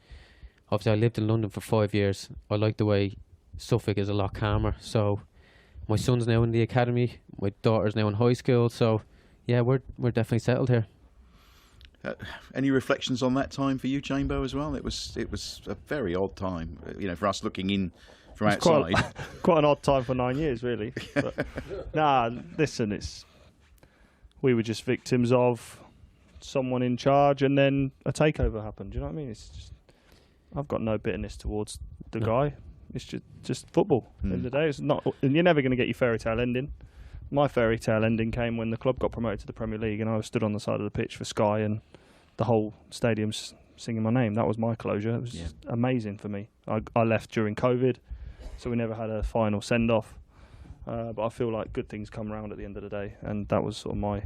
Obviously, I lived in London for 5 years. I like the way Suffolk is a lot calmer. So my son's now in the academy. My daughter's now in high school. So yeah, we're definitely settled here. Any reflections on that time for you, Chamber, as well? It was a very odd time, you know, for us looking in from outside. Quite an odd time for 9 years, really. But, listen, we were just victims of someone in charge, and then a takeover happened. Do you know what I mean? It's just, I've got no bitterness towards the guy. It's just football. At the end of the day, it's not. And you're never going to get your fairy tale ending. My fairy tale ending came when the club got promoted to the Premier League, and I was stood on the side of the pitch for Sky, and the whole stadium's singing my name. That was my closure. It was amazing for me. I left during COVID, so we never had a final send-off. But I feel like good things come around at the end of the day, and that was sort of my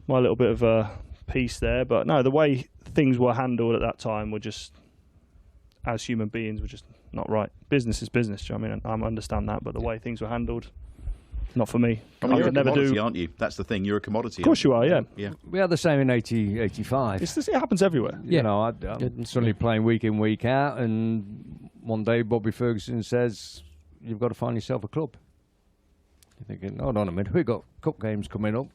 little bit of a piece there. But no, the way things were handled at that time were just, as human beings, were just not right. Business is business. Do you know what I mean? I understand that, but the way things were handled, not for me. I mean, you're a never commodity, aren't you? That's the thing. You're a commodity. Of course you are, yeah. Yeah. We had the same in 85. It happens everywhere. You know, I'm suddenly playing week in, week out, and one day Bobby Ferguson says, "You've got to find yourself a club." You're thinking, hold on a minute, we've got cup games coming up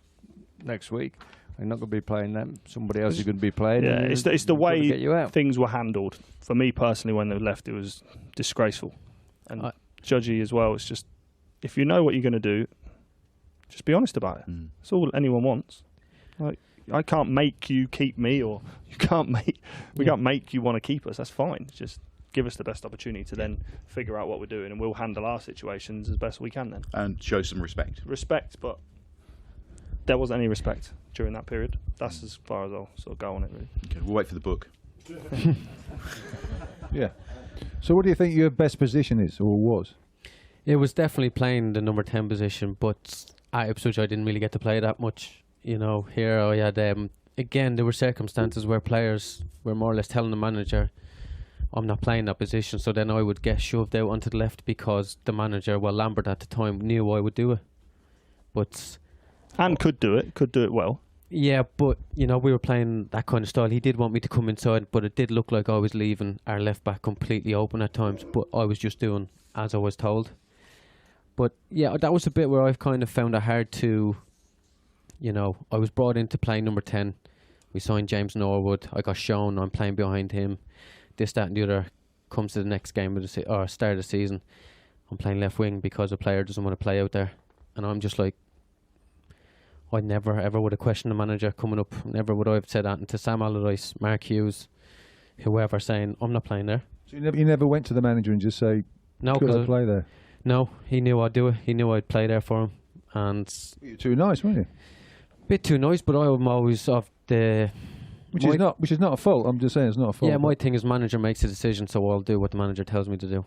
next week. We're not going to be playing them. Somebody else is going to be playing. Yeah, it's the way out. things were handled. For me personally, when they left, it was disgraceful. And Judgy as well. It's just, if you know what you're going to do, just be honest about it. That's all anyone wants. Like, I can't make you keep me, or we can't make you want to keep us. That's fine. Just give us the best opportunity to then figure out what we're doing, and we'll handle our situations as best we can then. And show some respect. Respect, but there wasn't any respect during that period. That's as far as I'll sort of go on it, really. Okay, we'll wait for the book. Yeah. So what do you think your best position is, or was? It was definitely playing the number 10 position, but at Ipswich I didn't really get to play that much. You know, here I had, again, there were circumstances where players were more or less telling the manager, I'm not playing that position, so then I would get shoved out onto the left because the manager, well, Lambert at the time, knew I would do it. But and could do it well. Yeah, but, you know, we were playing that kind of style. He did want me to come inside, but it did look like I was leaving our left back completely open at times, but I was just doing as I was told. But, yeah, that was a bit where I've kind of found it hard to, you know, I was brought in to play number 10. We signed James Norwood. I got shown I'm playing behind him. This, that and the other comes to the next game of the or start of the season. I'm playing left wing because a player doesn't want to play out there. And I'm just like, I never ever would have questioned the manager coming up. Never would I have said that to Sam Allardyce, Mark Hughes, whoever, saying I'm not playing there. So you never went to the manager and just say, no, could I play there? No, he knew I'd do it. He knew I'd play there for him. And You're too nice, weren't you? bit too nice, but I'm always of the... Which is not a fault. I'm just saying it's not a fault. Yeah, my thing is manager makes a decision, so I'll do what the manager tells me to do.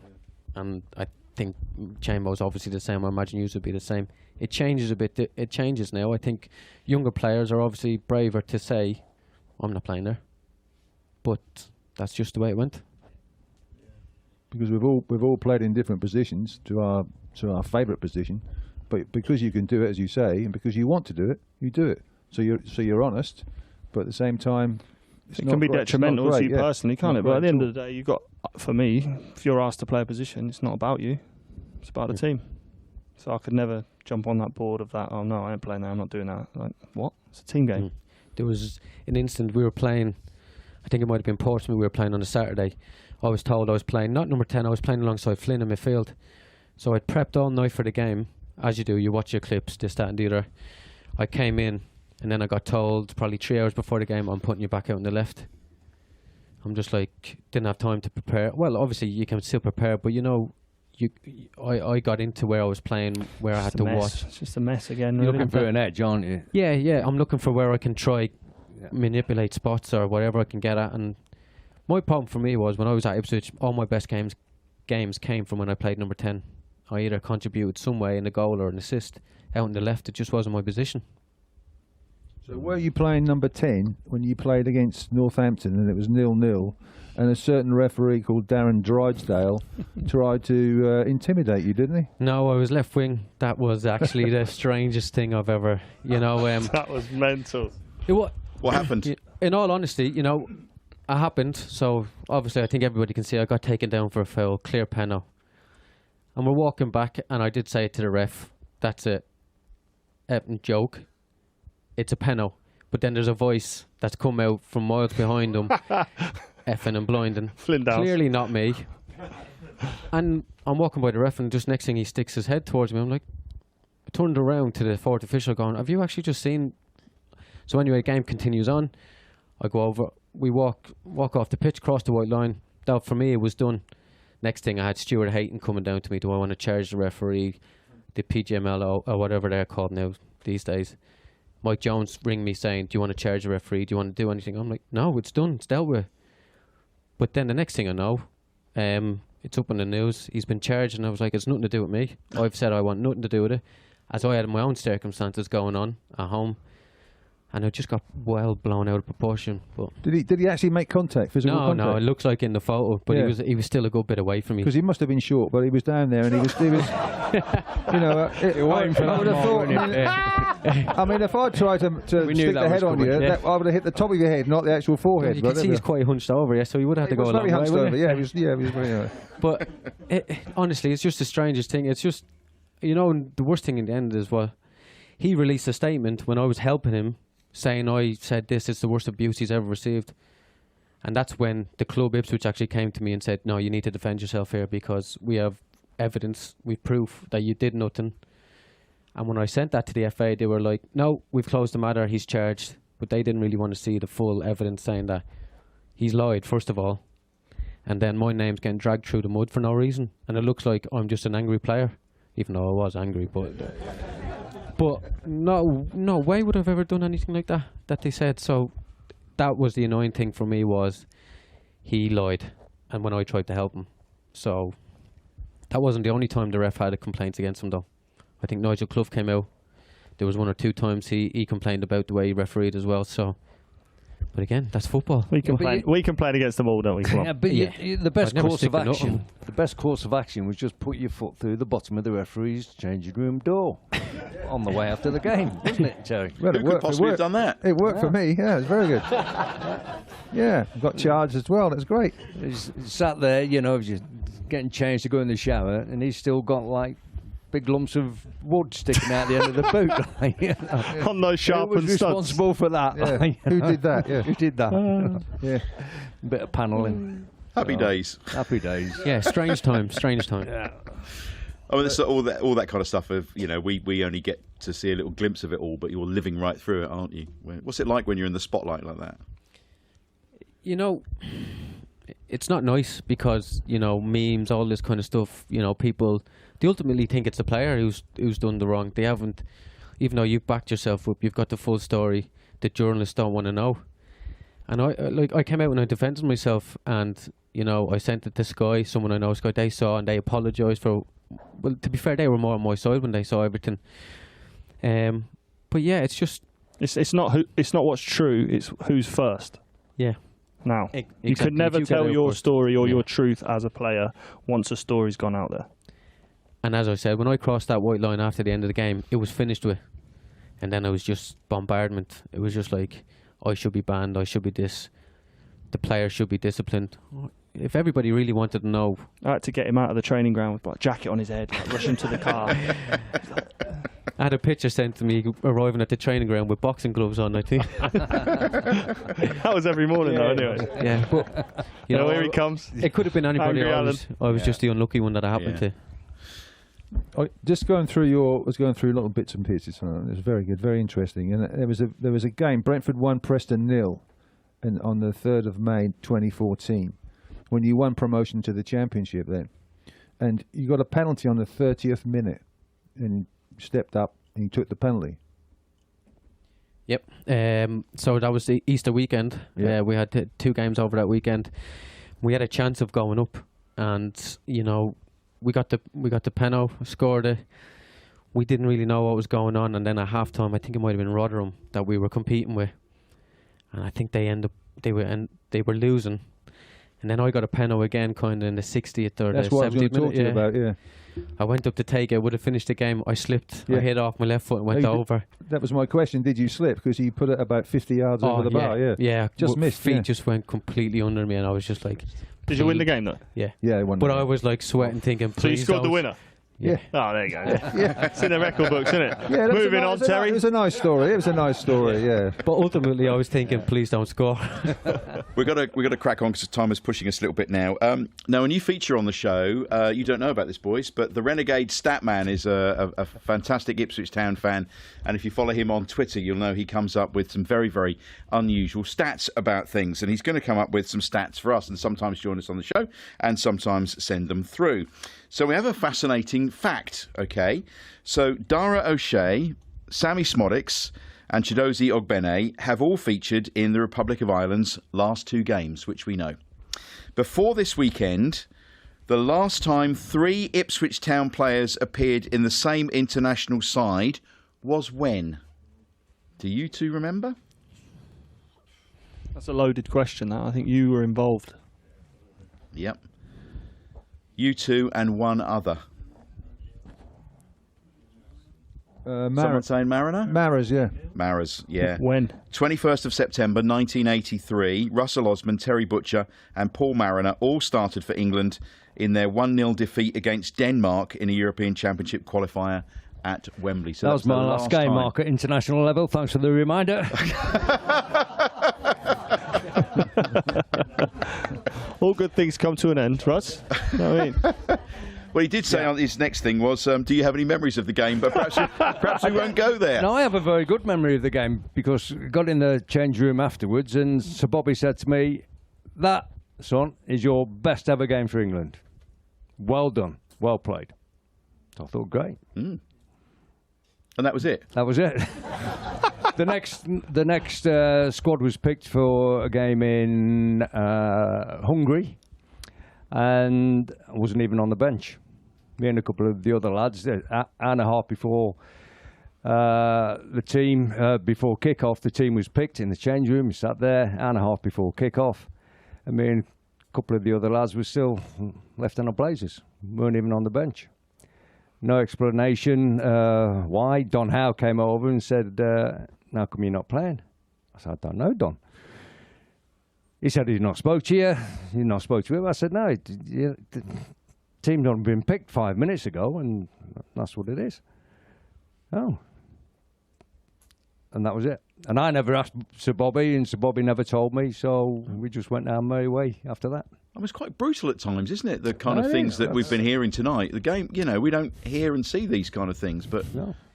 And I think Chambo's obviously the same. I imagine you would be the same. It changes a bit. It changes now. I think younger players are obviously braver to say, I'm not playing there. But that's just the way it went. Because we've all played in different positions to our favourite position, but because you can do it, as you say, and because you want to do it, you do it. So you're honest, but at the same time, it can be detrimental to you personally, can't it? But at the end of the day, you've got, for me, if you're asked to play a position, it's not about you, it's about the team. So I could never jump on that board of that, oh no, I ain't playing that, I'm not doing that. Like, what? It's a team game. There was an instant we were playing, I think it might have been Portsmouth, we were playing on a Saturday. I was told I was playing, not number 10, I was playing alongside Flynn in midfield. So I'd prepped all night for the game. As you do, you watch your clips, this, that and the other. I came in, and then I got told probably 3 hours before the game, I'm putting you back out on the left. I'm just like, didn't have time to prepare. Well, obviously you can still prepare, but you know, I got into where I was playing, where I had to watch. It's just a mess again. You're really. looking for an edge, aren't you? Yeah, I'm looking for where I can try manipulate spots or whatever I can get at. And my problem for me was when I was at Ipswich, all my best games came from when I played number 10. I either contributed some way in a goal or an assist. Out on the left, it just wasn't my position. So were you playing number 10 when you played against Northampton and it was 0-0 and a certain referee called Darren Drydesdale tried to intimidate you, didn't he? No, I was left wing. That was actually the strangest thing I've ever, that was mental. What happened? In all honesty, it happened. So obviously I think everybody can see I got taken down for a foul, clear penalty. And we're walking back and I did say to the ref, that's a joke. It's a penalty. But then there's a voice that's come out from miles behind him, effing and blinding. Clearly not me. And I'm walking by the ref and just next thing he sticks his head towards me. I'm like, I turned around to the fourth official going, have you actually just seen? So anyway, the game continues on. I go over, we walk off the pitch, cross the white line. That for me, it was done. Next thing, I had Stuart Hayton coming down to me. Do I want to charge the referee, the PGML or whatever they're called now these days? Mike Jones ring me saying, do you want to charge the referee? Do you want to do anything? I'm like, no, it's done. It's dealt with. But then the next thing I know, it's up in the news. He's been charged, and I was like, it's nothing to do with me. I've said I want nothing to do with it, as I had my own circumstances going on at home, and it just got well blown out of proportion. But Did he actually make contact? Physical contact? No, it looks like in the photo, but he was still a good bit away from me. Because he must have been short, but he was down there, and he was you know, I would have thought. I mean, if I tried to stick the head on you, I would have hit the top of your head, not the actual forehead. You can see he's quite hunched over, so he would have to go a long way. Over. Yeah, he was very. But honestly, it's just the strangest thing. It's just, the worst thing in the end is he released a statement when I was helping him, saying I said this is the worst abuse he's ever received. And that's when the club Ipswich actually came to me and said, no, you need to defend yourself here because we have evidence, we've proof that you did nothing. And when I sent that to the FA, they were like, no, we've closed the matter, he's charged. But they didn't really want to see the full evidence saying that he's lied, first of all. And then my name's getting dragged through the mud for no reason. And it looks like I'm just an angry player, even though I was angry. But no way would I've ever done anything like that they said. So that was the annoying thing for me, was he lied. And when I tried to help him. So that wasn't the only time the ref had complaints against him, though. I think Nigel Clough came out. There was one or two times he complained about the way he refereed as well. So, but again, that's football. We complain against them all, don't we? Yeah, but the best course of action. The best course of action was just put your foot through the bottom of the referee's changing room door on the way after the game, wasn't it, Terry? Well, Who could possibly have done that? It worked for me. Yeah, it was very good. Yeah, got charged as well. It was great. He's sat there, just getting changed to go in the shower, and he's still got like big lumps of wood sticking out the end of the boot. On those sharpened studs. Who was responsible for that? Yeah. Who did that? Yeah. Who did that? Yeah. Bit of panelling. Happy days. Happy days. Yeah, strange time. Yeah. I mean, all that kind of stuff of, we only get to see a little glimpse of it all, but you're living right through it, aren't you? What's it like when you're in the spotlight like that? It's not nice because, memes, all this kind of stuff, people, they ultimately think it's the player who's done the wrong. They haven't, even though you've backed yourself up, you've got the full story, the journalists don't want to know. And I came out and I defended myself, and, I sent it to Sky, someone I know, Sky, they saw and they apologised for, well, to be fair, they were more on my side when they saw everything. But yeah, it's just... It's not what's true, it's who's first. Yeah. Now, Exactly. you could never tell your story or your truth as a player once a story's gone out there. And as I said, when I crossed that white line after the end of the game, it was finished with. And then it was just bombardment. It was just like, I should be banned, I should be this. The player should be disciplined. If everybody really wanted to know... I had to get him out of the training ground with a jacket on his head, rush him to the car. I had a picture sent to me arriving at the training ground with boxing gloves on, I think. That was every morning, though, anyway. Yeah, but... Here he comes. It could have been anybody else. I was just the unlucky one that it happened to. Just going through little bits and pieces. It was very good, very interesting. And there was a game. Brentford 1, Preston 0, and on the 3rd of May 2014, when you won promotion to the Championship. Then, and you got a penalty on the 30th minute, and you stepped up and you took the penalty. Yep. So that was the Easter weekend. Yeah. We had two games over that weekend. We had a chance of going up, and we got the penalty, scored it. We didn't really know what was going on, and then at halftime, I think it might have been Rotherham that we were competing with, and I think they were losing, and then I got a penalty again, kind of in the 60th or That's the 70th minute. what I was going to talk to you about. Yeah. I went up to take it, would have finished the game. I slipped. Yeah. I hit off my left foot and went over. That was my question. Did you slip? Because you put it about 50 yards over the bar. Yeah. Yeah. Just missed. Feet just went completely under me, and I was just like... Did you win the game, though? Yeah. Yeah, I won. But I was like sweating, thinking, please. So you scored the winner? Yeah. Oh, there you go. Yeah. It's in the record books, isn't it? Yeah, Moving on, Terry. It was a nice story. Yeah. But ultimately, I was thinking, please don't score. We're gonna crack on because time is pushing us a little bit now. Now, a new feature on the show. You don't know about this, boys, but the Renegade statman is a fantastic Ipswich Town fan, and if you follow him on Twitter, you'll know he comes up with some very, very unusual stats about things, and he's going to come up with some stats for us, and sometimes join us on the show, and sometimes send them through. So we have a fascinating fact, okay? So Dara O'Shea, Sammy Smodics and Chidozie Ogbene have all featured in the Republic of Ireland's last two games, which we know. Before this weekend, The last time 3 Ipswich Town players appeared in the same international side was when? Do you two remember? That's a loaded question, that. I think you were involved. Yep. You two and one other. Someone saying Mariner? Maras, yeah. Maras, yeah. When? 21st of September 1983, Russell Osman, Terry Butcher and Paul Mariner all started for England in their 1-0 defeat against Denmark in a European Championship qualifier at Wembley. So that was my last game, time. Mark, at international level. Thanks for the reminder. All good things come to an end, Russ. You know what I mean? Well, he did say on his next thing was, do you have any memories of the game? But perhaps we won't go there. No, I have a very good memory of the game because I got in the change room afterwards and Sir Bobby said to me, that, son, is your best ever game for England. Well done. Well played. I thought, great. Mm. And that was it? That was it. The next squad was picked for a game in Hungary, and I wasn't even on the bench. Me and a couple of the other lads, hour and a half before before kick-off, the team was picked in the change room. We sat there, hour and a half before kick-off, and me and a couple of the other lads were still left on our places. Weren't even on the bench. No explanation why. Don Howe came over and said, how come you're not playing? I said, I don't know, Don. He said he's not spoke to you. You've not spoke to him. I said, no, the team not been picked 5 minutes ago, and that's what it is. Oh. And that was it. And I never asked Sir Bobby, and Sir Bobby never told me, so we just went our merry way after that. It was quite brutal at times, isn't it? The kind of things that we've been hearing tonight. The game, we don't hear and see these kind of things, but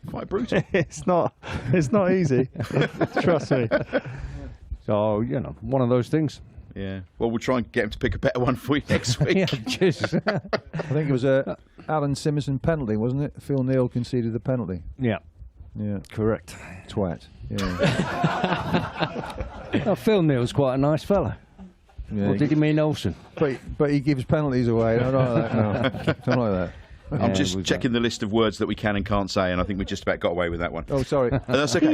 quite brutal. It's not easy. Trust me. So, one of those things. Yeah. Well, we'll try and get him to pick a better one for you next week. Yeah, cheers. I think it was a Alan Simonson penalty, wasn't it? Phil Neal conceded the penalty. Yeah. Yeah. Correct. Twat. Yeah. Phil Neal's quite a nice fella. Yeah, Or did he mean Olsen? But he gives penalties away. I don't like that. No. Don't like that. I'm just checking the list of words that we can and can't say, and I think we just about got away with that one. Oh, sorry. That's okay.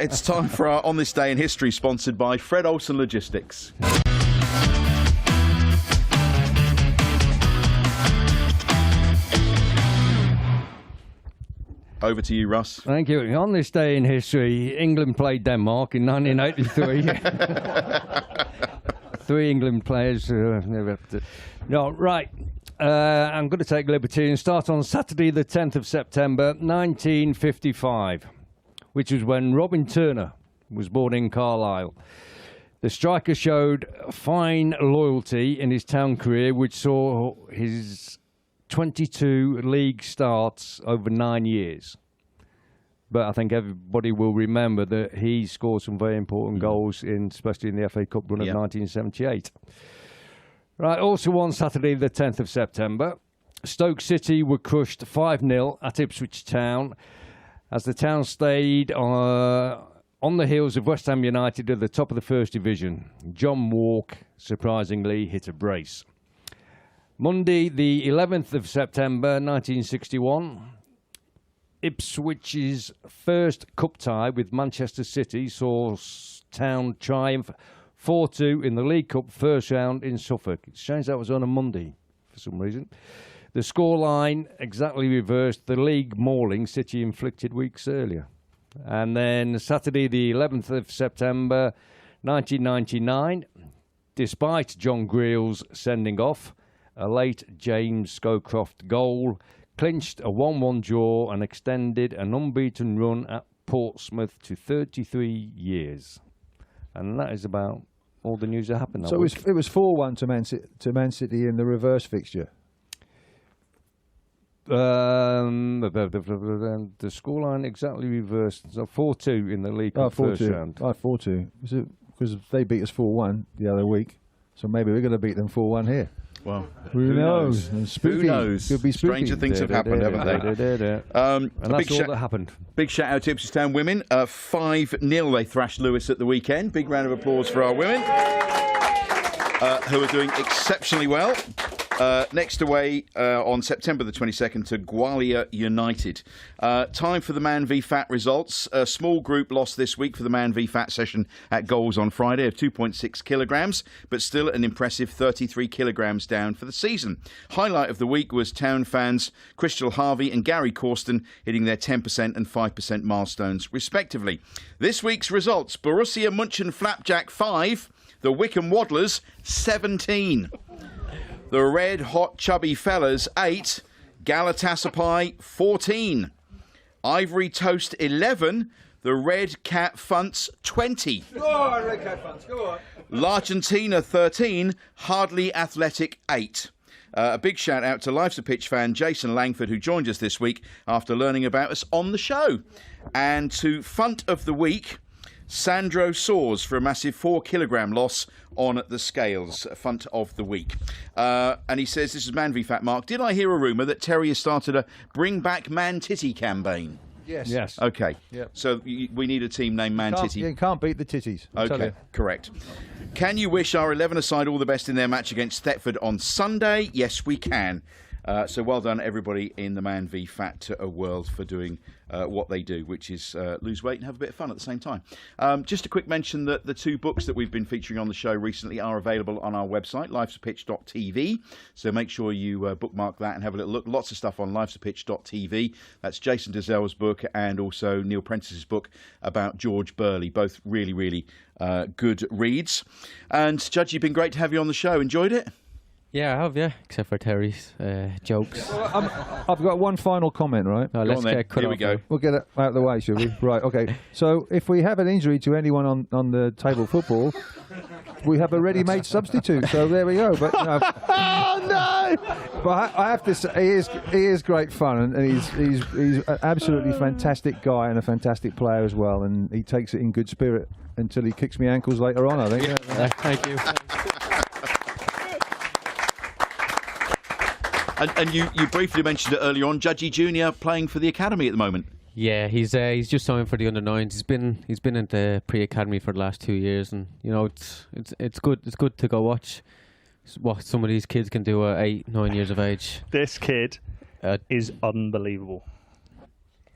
It's time for our On This Day in History, sponsored by Fred Olsen Logistics. Over to you, Russ. Thank you. On this day in history, England played Denmark in 1983. 3 England players. No, right. I'm going to take liberty and start on Saturday, the 10th of September, 1955, which was when Robin Turner was born in Carlisle. The striker showed fine loyalty in his town career, which saw his 22 league starts over 9 years. But I think everybody will remember that he scored some very important goals, especially in the FA Cup run of 1978. Right, also on Saturday, the 10th of September, Stoke City were crushed 5-0 at Ipswich Town as the town stayed on the heels of West Ham United at the top of the First Division. John Walk, surprisingly, hit a brace. Monday, the 11th of September, 1961, Ipswich's first cup tie with Manchester City saw Town triumph 4-2 in the League Cup first round in Suffolk. It's strange that was on a Monday for some reason. The scoreline exactly reversed the league mauling City inflicted weeks earlier. And then Saturday, the 11th of September, 1999, despite John Greal's sending off, a late James Scowcroft goal clinched a 1-1 draw and extended an unbeaten run at Portsmouth to 33 years. And that is about all the news that happened that week. So it was 4-1 to Man City in the reverse fixture. The scoreline exactly reversed. So 4-2 in the league first round. 4-2. Because they beat us 4-1 the other week. So maybe we're going to beat them 4-1 here. Well, who knows? Who knows? Could be spooky. Stranger things have happened, haven't they? And that's all that happened. Big shout out to Ipswich Town women. 5-0 they thrashed Lewis at the weekend. Big round of applause for our women, who are doing exceptionally well. Next away on September the 22nd to Gwalior United. Time for the Man v Fat results. A small group lost this week for the Man v Fat session at goals on Friday of 2.6 kilograms, but still an impressive 33 kilograms down for the season. Highlight of the week was Town fans Crystal Harvey and Gary Corsten hitting their 10% and 5% milestones respectively. This week's results: Borussia Mönchengladbach 5, the Wycombe Waddlers 17. The Red Hot Chubby Fellas 8, Galatasaray 14. Ivory Toast 11, the Red Cat Funts 20. Go on, Red Cat Funts, go on. L'Argentina 13, Hardly Athletic 8. A big shout out to Life's a Pitch fan Jason Langford, who joined us this week after learning about us on the show. And to Funt of the Week, Sandro Soares for a massive 4 kilogram loss on the scales. Funt of the Week. And he says, this is Man v Fat Mark. Did I hear a rumour that Terry has started a Bring Back Man Titty campaign? Yes. Yes. Okay. Yep. So we need a team named Man Titty. You can't beat the titties. I'll tell Okay, you. correct. Can you wish our 11-a-side all the best in their match against Thetford on Sunday? Yes, we can. So well done, everybody in the Man v Fat world for doing what they do, which is lose weight and have a bit of fun at the same time. Just a quick mention that the 2 books that we've been featuring on the show recently are available on our website, lifesapitch.tv. So make sure you bookmark that and have a little look. Lots of stuff on lifesapitch.tv. That's Jason Dezell's book and also Neil Prentice's book about George Burley. Both really, really good reads. And Judge, you've been great to have you on the show. Enjoyed it? Yeah, I have, yeah. Except for Terry's jokes. I've got one final comment, right? No, let's on then. get cut Here we off go. now. We'll get it out of the way, shall we? Right, okay. So if we have an injury to anyone on the table football, we have a ready-made substitute. So there we go. But Oh no! But I have to say, he is great fun, and he's an absolutely fantastic guy and a fantastic player as well. And he takes it in good spirit until he kicks me ankles later on, I think. Yeah, thank you. And you briefly mentioned it earlier on, Judgy Junior playing for the academy at the moment. Yeah, he's just signed for the under-9s. He's been in the pre-academy for the last 2 years, and you know it's good. It's good to go watch what some of these kids can do at 8-9 years of age. This kid is unbelievable.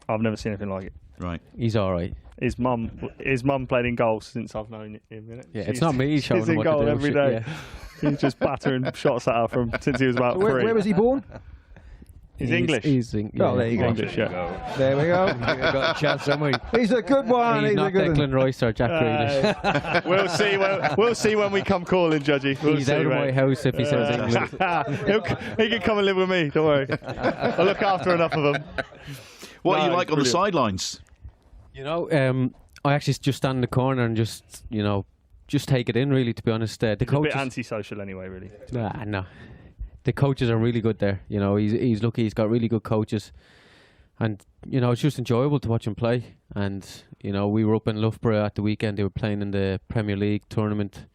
I've never seen anything like it. Right. He's all right. His mum played in goal since I've known him. Yeah, it's not me showing He's him in what goal to do. every day. He's just battering shots at her since he was about 3. Where was he born? He's English. Oh, there you go. English, yeah. There we go. We've got a chance, haven't we? He's a good one. He's a not good one. Declan Rice or Jack Grealish. We'll see when we come calling, Judgy. We'll He's see, out of my mate. house if he says England. He can come and live with me. Don't worry. I'll look after enough of them. What are you No, like on the brilliant. sidelines? You know, I actually just stand in the corner and just take it in. Really, to be honest, the He's a bit coaches. antisocial anyway, really. No, the coaches are really good there. You know, he's lucky. He's got really good coaches, and you know, it's just enjoyable to watch him play. And you know, we were up in Loughborough at the weekend. They were playing in the Premier League tournament.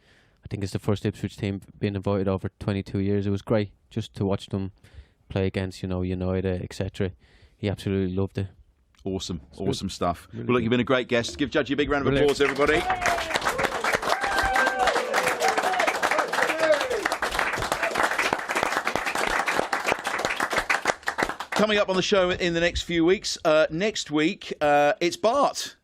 I think it's the first Ipswich team being invited over 22 years. It was great just to watch them play against, you know, United, etc. He absolutely loved it. Awesome stuff. Well, look, you've been a great guest. Give Judgy a big round of applause, everybody. Coming up on the show in the next few weeks, next week, it's Bart.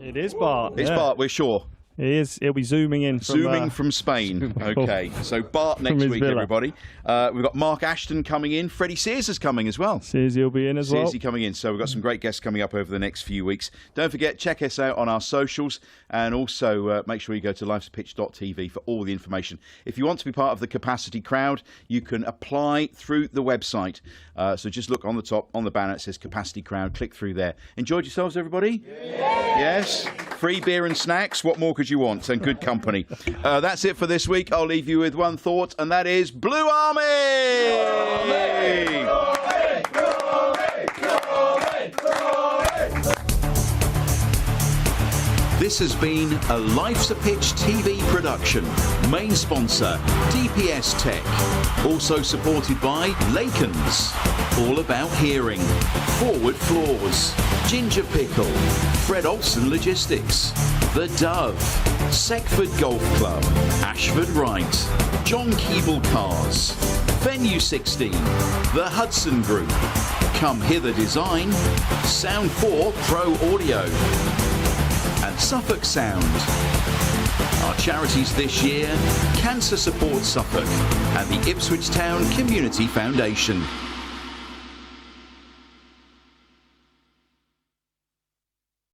It is Bart. It's yeah. Bart, we're sure. He is. He'll be zooming in. From Spain. Okay, so Bart next his week, villa. everybody. We've got Mark Ashton coming in. Freddie Sears is coming as well. Sears will be in as well. Sears coming in. So we've got some great guests coming up over the next few weeks. Don't forget, check us out on our socials, and also make sure you go to lifesapitch.tv for all the information. If you want to be part of the capacity crowd, you can apply through the website. So just look on the top, on the banner, it says capacity crowd. Click through there. Enjoyed yourselves, everybody? Yes? Free beer and snacks. What more could you want? And good company. That's it for this week. I'll leave you with one thought, and that is Blue Army! This has been a Life's a Pitch TV production. Main sponsor, DPS Tech. Also supported by Lakens, All About Hearing, Forward Floors, Ginger Pickle, Fred Olsen Logistics, The Dove, Seckford Golf Club, Ashford Wright, John Keeble Cars, Venue 16, the Hudson Group, Come Hither Design, Sound 4 Pro Audio, and Suffolk Sound. Our charities this year: Cancer Support Suffolk and the Ipswich Town Community Foundation.